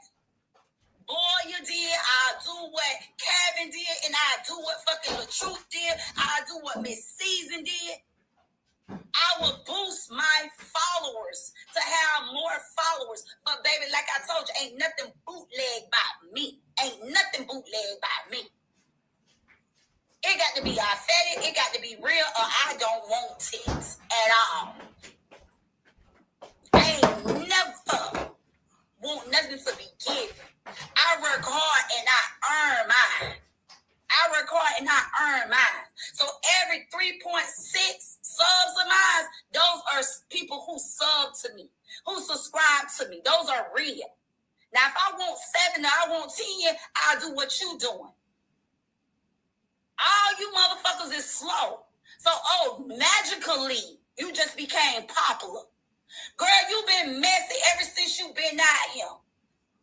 Boya did, I'll do what Kevin did, and I'll do what fucking LaTruth did, I'll do what Miss Season did. I will boost my followers to have more followers. But baby, like I told you, ain't nothing bootleg by me. Ain't nothing bootleg by me. It got to be authentic, it got to be real, or I don't want it at all. I ain't never want nothing to be given. I work hard and I earn mine. I work hard and I earn mine. So every 3.6 subs of mine, those are people who sub to me, who subscribe to me. Those are real. Now, if I want 7 or I want 10, I'll do what you doing. All you motherfuckers is slow. So, magically, you just became popular. Girl, you been messy ever since you been out here.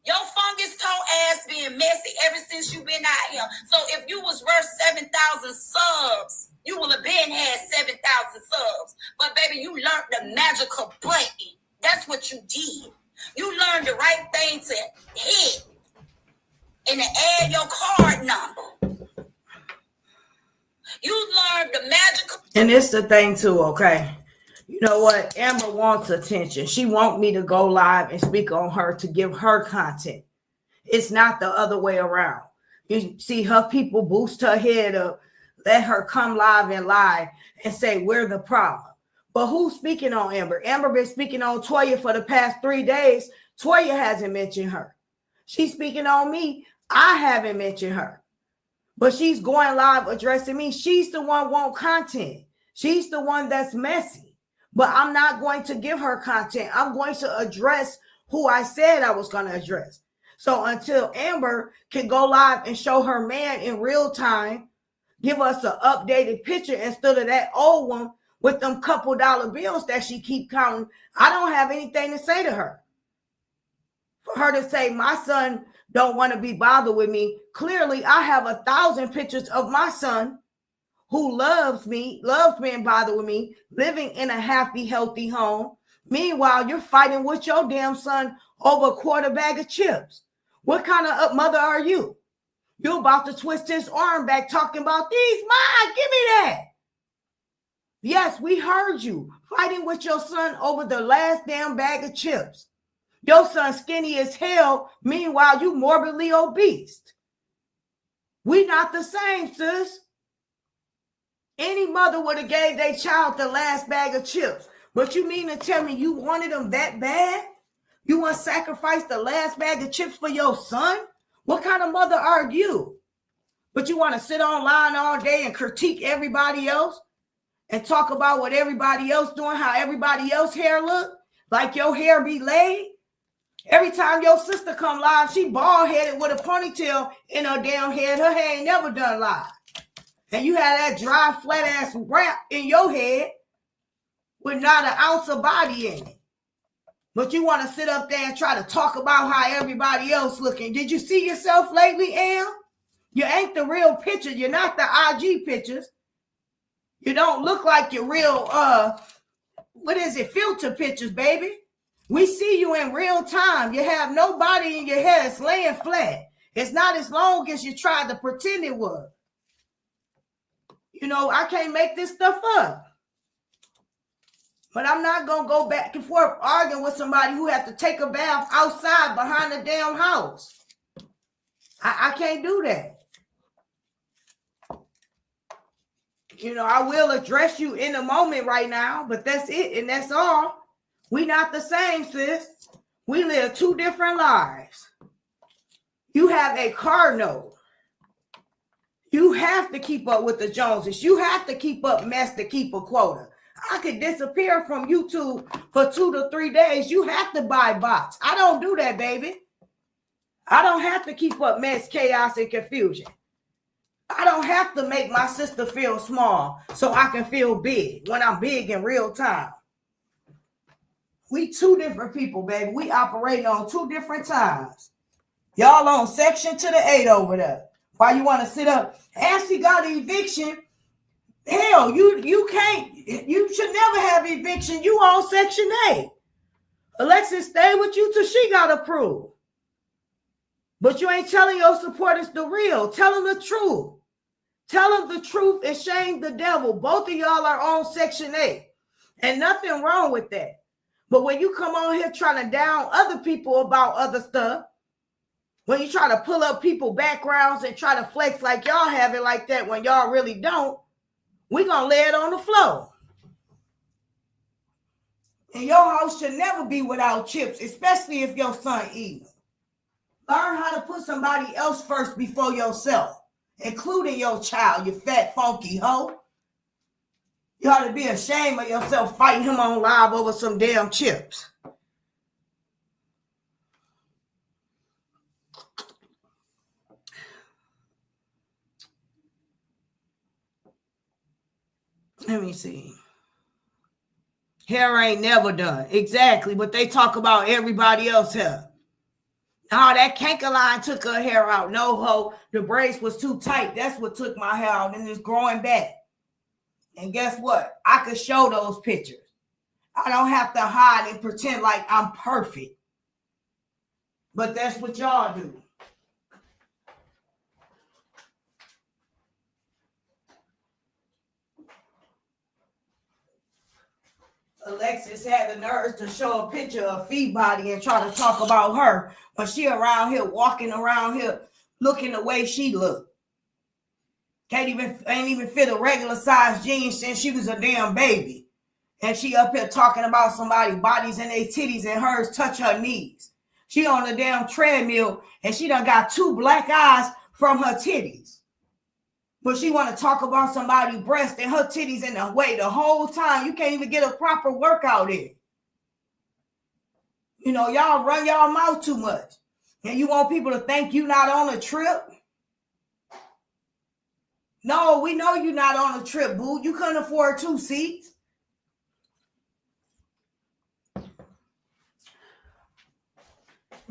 Your fungus toe ass been messy ever since you been out here. So if you was worth 7,000 subs, you would have been had 7,000 subs. But baby, you learned the magical button. That's what you did. You learned the right thing to hit and to add your card number. You learned the magical. And it's the thing too, okay? You know what? Amber wants attention. She wants me to go live and speak on her to give her content. It's not the other way around. You see her people boost her head up, let her come live and lie and say we're the problem. But who's speaking on Amber? Amber been speaking on Toya for the past 3 days. Toya hasn't mentioned her. She's speaking on me. I haven't mentioned her. But she's going live addressing me. She's the one want content. She's the one that's messy. But I'm not going to give her content. I'm going to address who I said I was going to address. So until Amber can go live and show her man in real time, give us an updated picture instead of that old one with them couple dollar bills that she keep counting. I don't have anything to say to her. For her to say my son don't want to be bothered with me. Clearly, I have 1,000 pictures of my son who loves being bothered with me, living in a happy, healthy home. Meanwhile, you're fighting with your damn son over a quarter bag of chips. What kind of mother are you? You about to twist his arm back talking about these mine, give me that. Yes, we heard you fighting with your son over the last damn bag of chips. Your son skinny as hell. Meanwhile, you morbidly obese. We not the same, sis. Any mother would have gave their child the last bag of chips. But you mean to tell me you wanted them that bad? You want to sacrifice the last bag of chips for your son? What kind of mother are you? But you want to sit online all day and critique everybody else and talk about what everybody else doing, how everybody else hair look, like your hair be laid? Every time your sister come live, she bald-headed with a ponytail in her damn head. Her hair ain't never done live. And you had that dry, flat-ass wrap in your head with not an ounce of body in it. But you want to sit up there and try to talk about how everybody else looking. Did you see yourself lately, Em? You ain't the real picture. You're not the IG pictures. You don't look like your real, filter pictures, baby. We see you in real time. You have no body in your head. It's laying flat. It's not as long as you tried to pretend it was. You know, I can't make this stuff up. But I'm not going to go back and forth arguing with somebody who has to take a bath outside behind the damn house. I can't do that. You know, I will address you in a moment right now, but that's it, and that's all. We not the same, sis. We live two different lives. You have a car note. You have to keep up with the Joneses. You have to keep up mess to keep a quota. I could disappear from YouTube for 2 to 3 days. You have to buy bots. I don't do that, baby. I don't have to keep up mess, chaos, and confusion. I don't have to make my sister feel small so I can feel big when I'm big in real time. We two different people, baby. We operating on 2 different times. Y'all on section to the 8 over there. Why you want to sit up? Ashley got an eviction. Hell, you can't. You should never have eviction. You on section 8. Alexis, stay with you till she got approved. But you ain't telling your supporters the real. Tell them the truth. Tell them the truth and shame the devil. Both of y'all are on section 8. And nothing wrong with that. But when you come on here trying to down other people about other stuff, when you try to pull up people's backgrounds and try to flex like y'all have it like that when y'all really don't, we're going to lay it on the floor. And your house should never be without chips, especially if your son eats. Learn how to put somebody else first before yourself, including your child, you fat, funky hoe. You ought to be ashamed of yourself fighting him on live over some damn chips. Let me see. Hair ain't never done. Exactly, but they talk about everybody else hair. Oh, that canker line took her hair out. No, ho, the braids was too tight. That's what took my hair out, and it's growing back. And guess what? I could show those pictures. I don't have to hide and pretend like I'm perfect. But that's what y'all do. Alexis had the nerves to show a picture of Fee Body and try to talk about her, but she around here walking around here looking the way she looked. Ain't even fit a regular size jeans since she was a damn baby. And she up here talking about somebody's bodies and their titties and hers touch her knees. She on the damn treadmill and she done got 2 black eyes from her titties. But she want to talk about somebody's breast and her titties in the way the whole time. You can't even get a proper workout in. You know, y'all run y'all mouth too much. And you want people to think you not on a trip? No, we know you're not on a trip, boo. You couldn't afford 2 seats.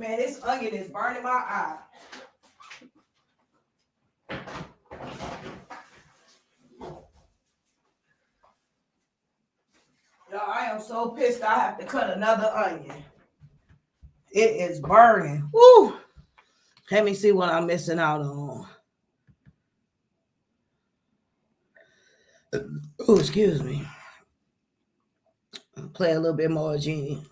Man, this onion is burning my eye. Y'all, I am so pissed I have to cut another onion. It is burning. Woo! Let me see what I'm missing out on. Oh, excuse me. I'll play a little bit more, Jeannie.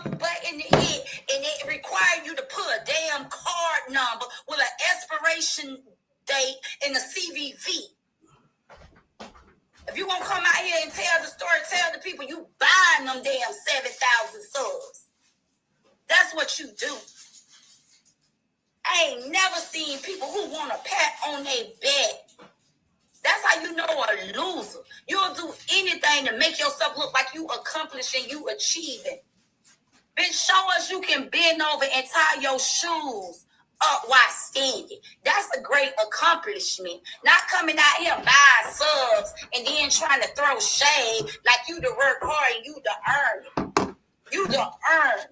Button it, and it require you to put a damn card number with an expiration date and a CVV. If you gonna come out here and tell the story, tell the people you buying them damn 7,000 subs. That's what you do. I ain't never seen people who want to pat on their back. That's how you know a loser. You'll do anything to make yourself look like you accomplishing, you achieving. Bitch, show us you can bend over and tie your shoes up while standing. That's a great accomplishment. Not coming out here buying subs and then trying to throw shade like you to work hard and you to earn it. You to earn.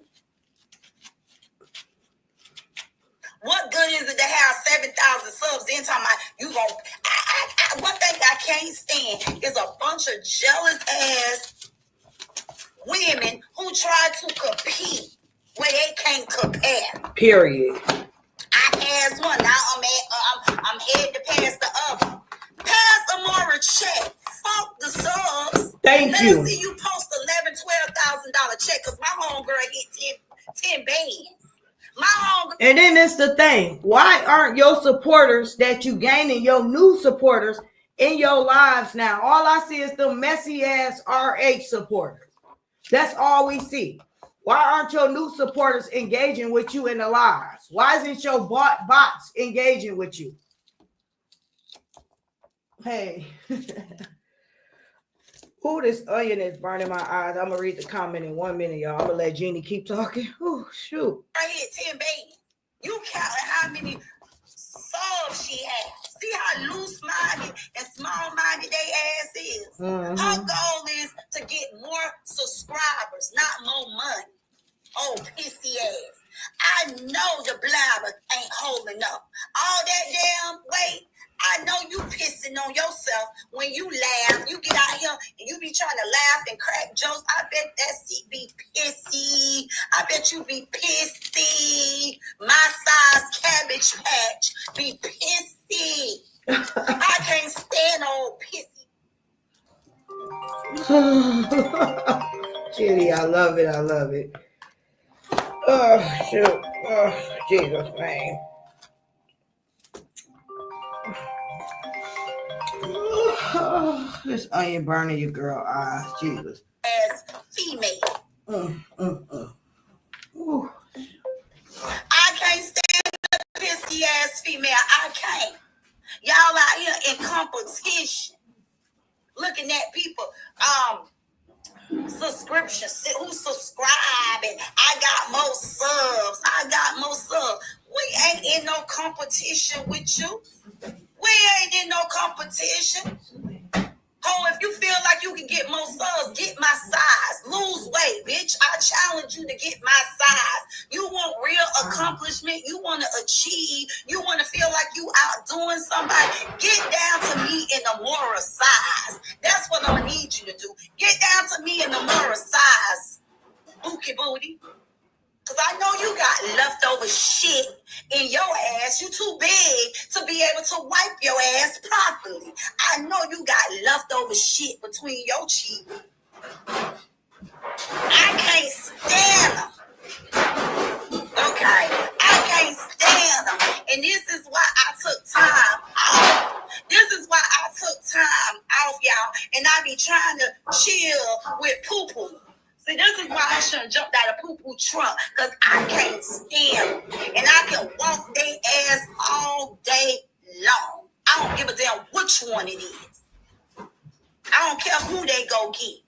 What good is it to have 7,000 subs? Then talking about you gon' one thing I can't stand is a bunch of jealous ass women who try to compete where they can't compare. Period. I passed one. Now I'm headed to pass the other. Pass Amora check. Fuck the subs. Thank you. Let's see you post $11,000-$12,000 check because my homegirl hit 10 bands. My homegirl. And then it's the thing. Why aren't your supporters that you gaining, your new supporters, in your lives now? All I see is the messy ass RH supporters. That's all we see. Why aren't your new supporters engaging with you in the lives? Why isn't your bots engaging with you? Hey. Ooh, this onion is burning my eyes. I'm going to read the comment in 1 minute, y'all. I'm going to let Jeannie keep talking. Oh, shoot. I hit 10 bands. You counting how many subs she has. See how loose-minded and small-minded they ass is. Mm-hmm. Her goal is to get more subscribers, not more money. Oh, pissy ass. I know the blabber ain't holding up. All that damn weight, I know you pissing on yourself when you laugh. You get out here and you be trying to laugh and crack jokes. I bet that seat be pissy. I bet you be pissy. My size Cabbage Patch be pissy. I can't stand old pissy. Jeannie, I love it. I love it. Oh, shoot. Oh, Jesus, man. Oh, this onion burning your girl eyes. Jesus. As female. Ooh. I can't stand the pissy ass female. I can't. Y'all out here in competition. Looking at people, subscriptions, who subscribing. I got more subs. We ain't in no competition with you. We ain't in no competition. Oh, if you feel like you can get more subs, get my size. Lose weight, bitch. I challenge you to get my size. You want real accomplishment. You want to achieve. You want to feel like you outdoing somebody. Get down to me in the Mora size. That's what I'm going to need you to do. Get down to me in the Mora size. Bookie booty. Because I know you got leftover shit in your ass. You too big to be able to wipe your ass properly. I know you got leftover shit between your cheeks. I can't stand them. Okay? I can't stand them. And this is why I took time off. Y'all. And I be trying to chill with poo-poo. See, this is why I shouldn't jump out of poo-poo trunk, because I can't stand them. And I can walk their ass all day long. I don't give a damn which one it is. I don't care who they go get.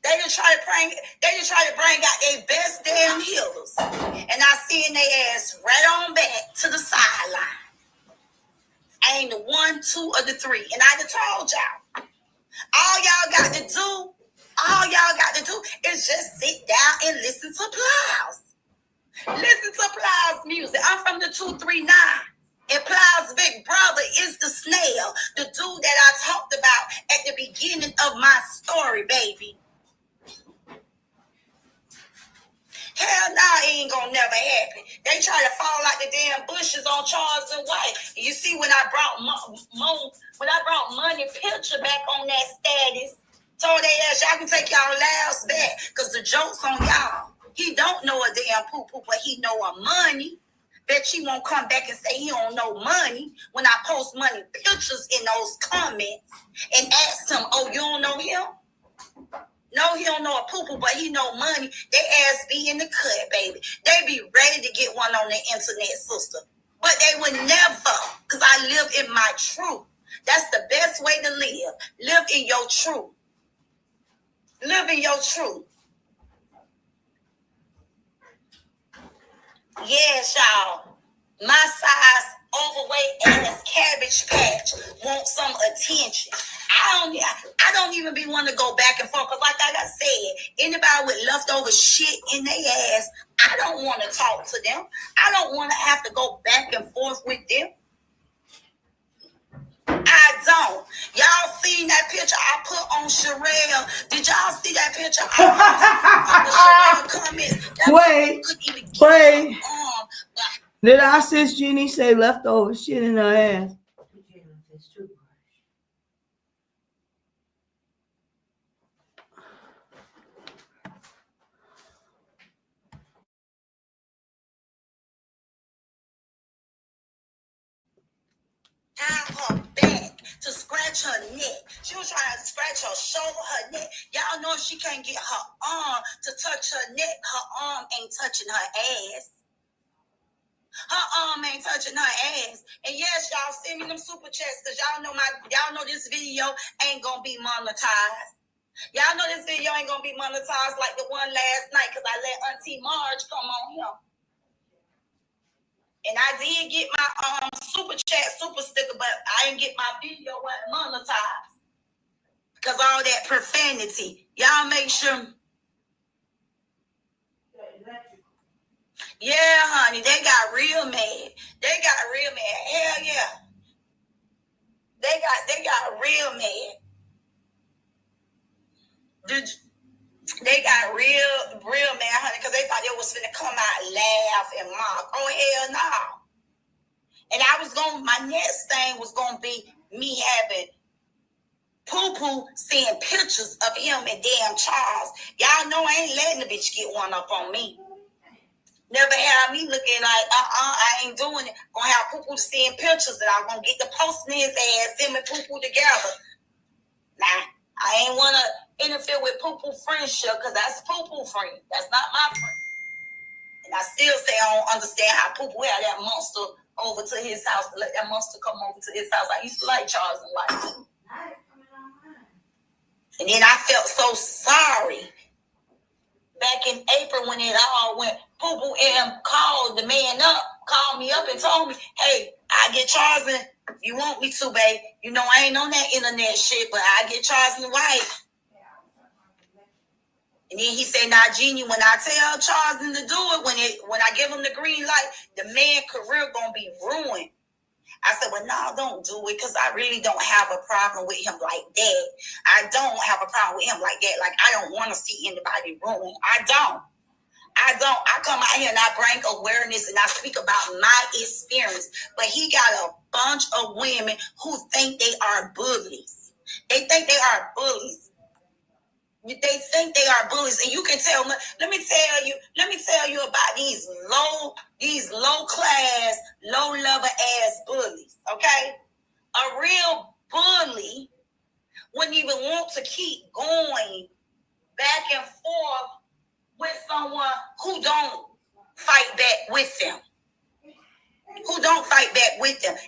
They just try to bring out their best damn healers. And I send their ass right on back to the sideline. I ain't the 1, 2, or the 3. And I done told y'all. All y'all got to do is just sit down and listen to Plies. Listen to Plies music. I'm from the 239. And Plies' big brother is the snail, the dude that I talked about at the beginning of my story, baby. Hell nah, it ain't gonna never happen. They try to fall like the damn bushes on Charles and White. You see, when I brought Money Picture back on that status, told they ass y'all can take y'all laughs back, cause the joke's on y'all. He don't know a damn poo-poo, but he know a Money. Bet she won't come back and say he don't know Money when I post Money Pictures in those comments and ask him, oh, you don't know him? No, he don't know a poo-poo, but he know Money. They ass be in the cut, baby. They be ready to get one on the internet, sister. But they would never, because I live in my truth. That's the best way to live. Live in your truth. Live in your truth. Yes, y'all. My size, overweight ass Cabbage Patch want some attention. I don't even be wanting to go back and forth, because like I said, anybody with leftover shit in their ass, I don't want to talk to them. I don't want to have to go back and forth with them. I don't. Y'all seen that picture I put on Sherelle? Did y'all see that picture I put on the Sherelle comments? Wait. Did our sis Jeannie say leftover shit in her ass? Tie her back to scratch her neck. She was trying to scratch her shoulder, her neck. Y'all know if she can't get her arm to touch her neck, her arm ain't touching her ass. Her arm ain't touching her ass. And yes, y'all send me them super chats, because y'all know this video ain't gonna be monetized. Y'all know this video ain't gonna be monetized like the one last night, because I let Auntie Marge come on here. And I did get my super chat, super sticker, but I didn't get my video monetized. Because all that profanity. Y'all make sure. Yeah, honey, they got real mad. Hell yeah. They got real mad. They got real mad, honey, because they thought they was finna come out, laugh, and mock. Oh, hell no. And my next thing was gonna be me having Poo-Poo seeing pictures of him and damn Charles. Y'all know I ain't letting the bitch get one up on me. Never have me looking like, I ain't doing it. Gonna have Poo-Poo seeing pictures that I'm gonna get the posting his ass, him and Poo-Poo together. Nah, I ain't wanna interfere with Poo-Poo friendship, because that's Poo-Poo friend. That's not my friend. And I still say I don't understand how Poo-Poo had that monster over to his house, to let that monster come over to his house. I used to like Charles and like him. And then I felt so sorry back in April when it all went. Poo-Poo and called the man up, called me up and told me, hey, I get Charles and if you want me to, babe. You know I ain't on that internet shit, but I get Charles and White. And then he said, nah, Jeannie, when I tell Charles to do it, when I give him the green light, the man career gonna be ruined. I said, well, no, don't do it, because I really don't have a problem with him like that. I don't have a problem with him like that. Like, I don't want to see anybody ruined. I don't. I come out here and I bring awareness and I speak about my experience. But he got a bunch of women who think they are bullies. They think they are bullies. They think they are bullies, and you can tell. Let me tell you about these low class, low level ass bullies. Okay, a real bully wouldn't even want to keep going back and forth with someone who don't fight back with them.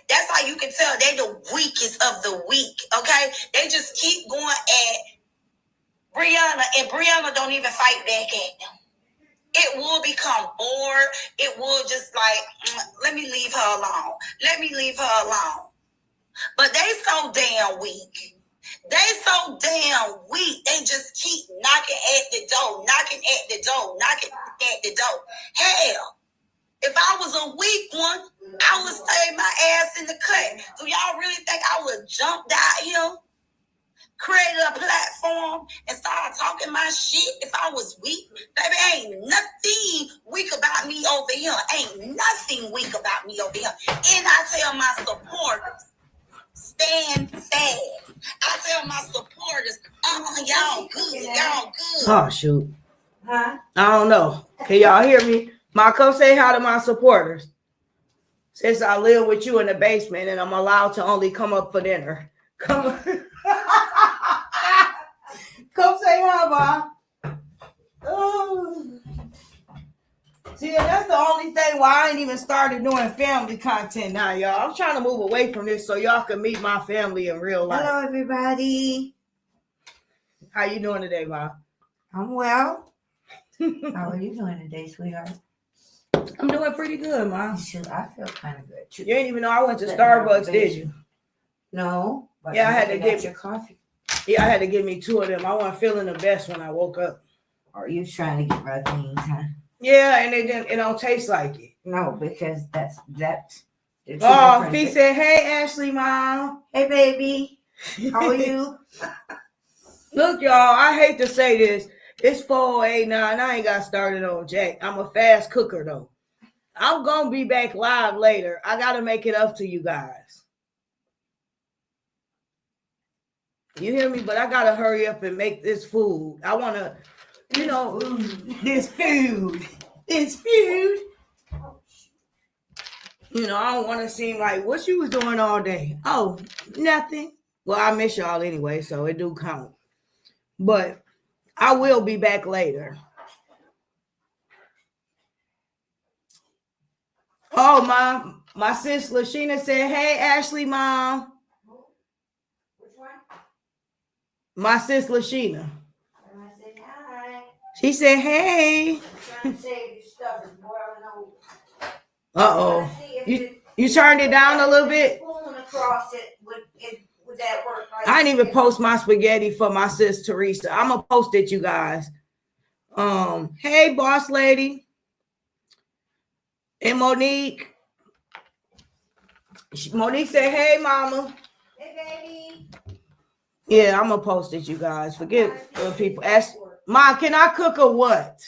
That's how you can tell they the weakest of the weak. Okay, they just keep going at Brianna, and Brianna don't even fight back at them. It will become bored. It will just like, let me leave her alone. But they so damn weak. They just keep knocking at the door. Hell, If I was a weak one, I would stay my ass in the cut. So y'all really think I would jump out here, create a platform, and start talking my shit if I was weak? Baby, ain't nothing weak about me over here. Ain't nothing weak about me over here. And I tell my supporters, stand fast. I tell my supporters, y'all good, y'all good. Oh, shoot. Huh? I don't know. Can y'all hear me? Ma, come say hi to my supporters. Since I live with you in the basement and I'm allowed to only come up for dinner. Come, come say hi, Ma. Oh. See, that's the only thing why I ain't even started doing family content now, y'all. I'm trying to move away from this so y'all can meet my family in real life. Hello, everybody. How you doing today, Ma? I'm well. How are you doing today, sweetheart? I'm doing pretty good, Ma. Shoot, I feel kind of good too. You ain't even know I went to That Starbucks, did motivation. you? No, but Yeah, I I'm had to looking at get- your coffee. Yeah, I had to give me 2 of them. I wasn't feeling the best when I woke up. Or you trying to get my things, huh? Yeah, and it don't taste like it. No, because that's. they're two Oh, different Fee things. said, "Hey, Ashley, Mom. Hey, baby. How are you? Look, y'all, I hate to say this. It's 4:09. I ain't got started on Jack. I'm a fast cooker, though. I'm going to be back live later. I got to make it up to you guys. You hear me? But I got to hurry up and make this food. I want to, you know, this food. This food. You know, I don't want to seem like, what you was doing all day? Oh, nothing. Well, I miss y'all anyway, so it do count. But I will be back later. Oh, my sis Lashina said, "Hey, Ashley, Mom." Which one? My sis Lashina. And I said, hi. She said, "Hey." I'm trying to save your stuff. It's boiling over. Uh-oh. Let's see if You turned it down a little bit? Spoon across it. Would that work? Right? I didn't even post my spaghetti for my sis Teresa. I'm gonna post it, you guys. Hey, boss lady. And Monique. Monique said, "Hey, mama." Hey, baby. Yeah, I'm gonna post it, you guys. Forget when people ask, "Ma, can I cook or what?"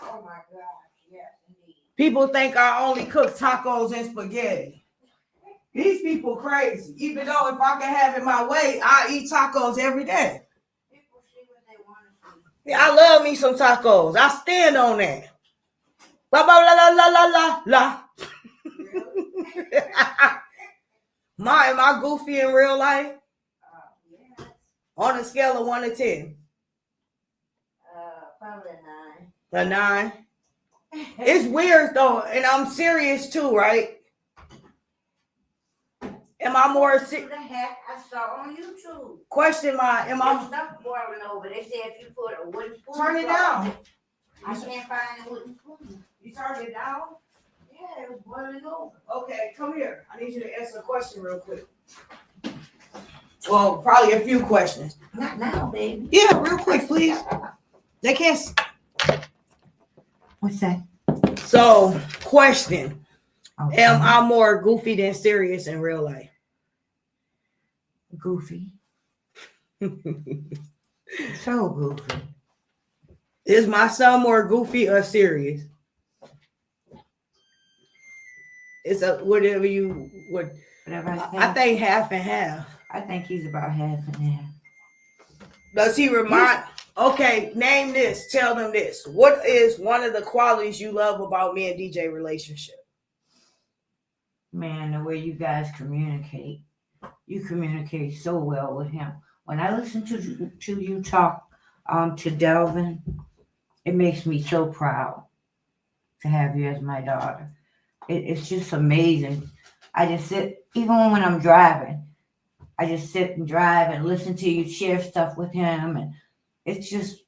Oh my gosh, yes, indeed. People think I only cook tacos and spaghetti. These people crazy. Even though if I can have it my way, I eat tacos every day. People see what they want to see. Yeah, I love me some tacos. I stand on that. La la la la la la la. Ma, am I goofy in real life? Yes. On a scale of 1 to 10. Probably a 9. A 9. It's weird though, and I'm serious too, right? Am I more What the heck I saw on YouTube? question my am There's I stuff boiling over. They said if you put a wooden spoon. turn it across down? it- I can't find a wooden spoon. You turned it down? Yeah, it was boiling over. Okay, come here. I need you to answer a question real quick. Well, probably a few questions. Not now, baby. Yeah, real quick, please. They can't. What's that? So, question: Okay. am I more goofy than serious in real life? Goofy? So goofy. Is my son more goofy or serious? It's a whatever you would. Whatever I think. I think half and half. I think he's about half and half. Does he remind? Okay, name this. Tell them this. What is one of the qualities you love about me and DJ relationship? Man, the way you guys communicate. You communicate so well with him. When I listen to you talk to Delvin, it makes me so proud to have you as my daughter. It's just amazing. I just sit, even when I'm driving, I just sit and drive and listen to you share stuff with him, and it's just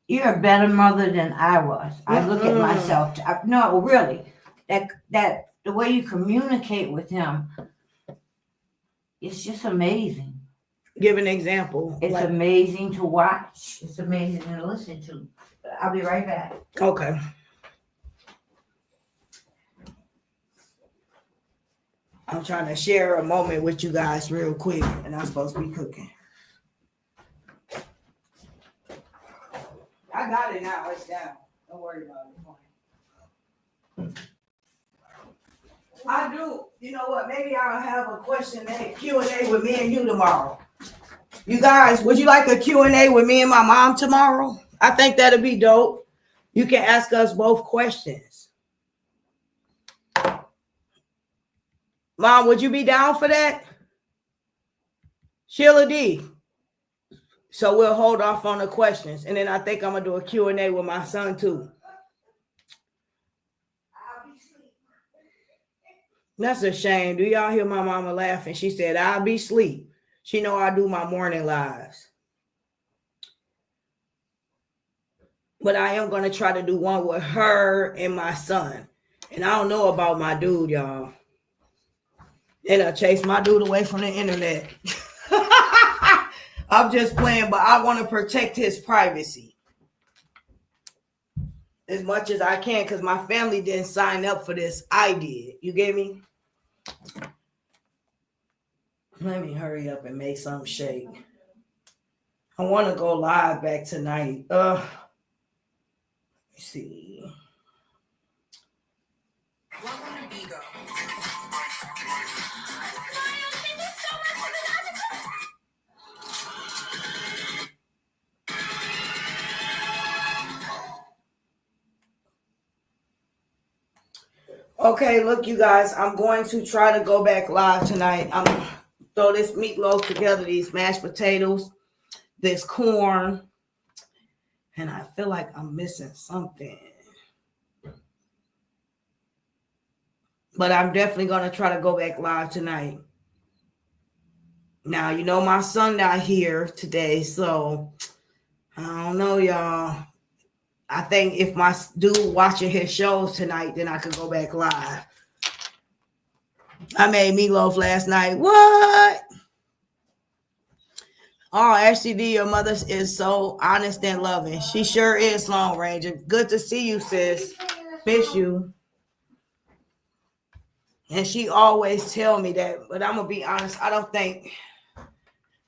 you're a better mother than I was. I look at myself. No, really, that the way you communicate with him, it's just amazing. Give an example. It's Like, amazing to watch. It's amazing to listen to. I'll be right back. okay. I'm trying to share a moment with you guys real quick, and I'm supposed to be cooking. I got it now. It's down. Don't worry about it. I do. You know what? Maybe I'll have a Q&A with me and you tomorrow. You guys, would you like a Q&A with me and my mom tomorrow? I think that'd be dope. You can ask us both questions. Mom, would you be down for that? Sheila D. So we'll hold off on the questions. And then I think I'm going to do a Q&A with my son too. That's a shame. Do y'all hear my mama laughing? She said, I'll be asleep. She know I do my morning lives. But I am going to try to do one with her and my son. And I don't know about my dude, y'all. And I chase my dude away from the internet. I'm just playing, but I want to protect his privacy as much as I can because my family didn't sign up for this. I did. You get me? Let me hurry up and make some shake. I want to go live back tonight. Let me see. Okay, look, you guys, I'm going to try to go back live tonight. I'm going to throw this meatloaf together, these mashed potatoes, this corn, and I feel like I'm missing something. But I'm definitely going to try to go back live tonight. Now, you know, my son not here today, so I don't know, y'all. I think if my dude watching his shows tonight, then I could go back live. I made meatloaf last night. What? Oh, Ashley D, your mother is so honest and loving. She sure is, Long Ranger. Good to see you, sis. Miss you. And she always tell me that, but I'm gonna be honest. I don't think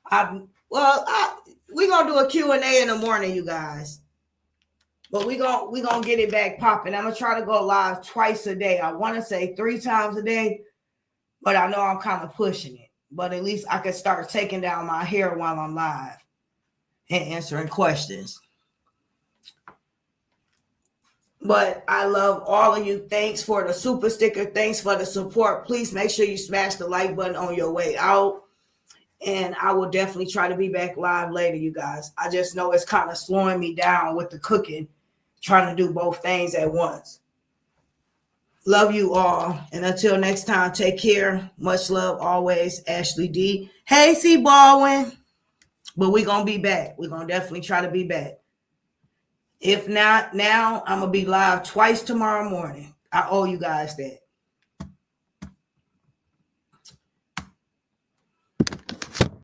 we're gonna do a Q&A in the morning, you guys. But we gonna get it back popping. I'm gonna try to go live twice a day. I want to say 3 times a day, but I know I'm kind of pushing it. But at least I can start taking down my hair while I'm live and answering questions. But I love all of you. Thanks for the super sticker. Thanks for the support. Please make sure you smash the like button on your way out. And I will definitely try to be back live later, you guys. I just know it's kind of slowing me down with the cooking, trying to do both things at once. Love you all. And until next time, take care. Much love always, Ashley D. Hey, C. Baldwin. But we're going to be back. We're going to definitely try to be back. If not now, I'm going to be live twice tomorrow morning. I owe you guys that.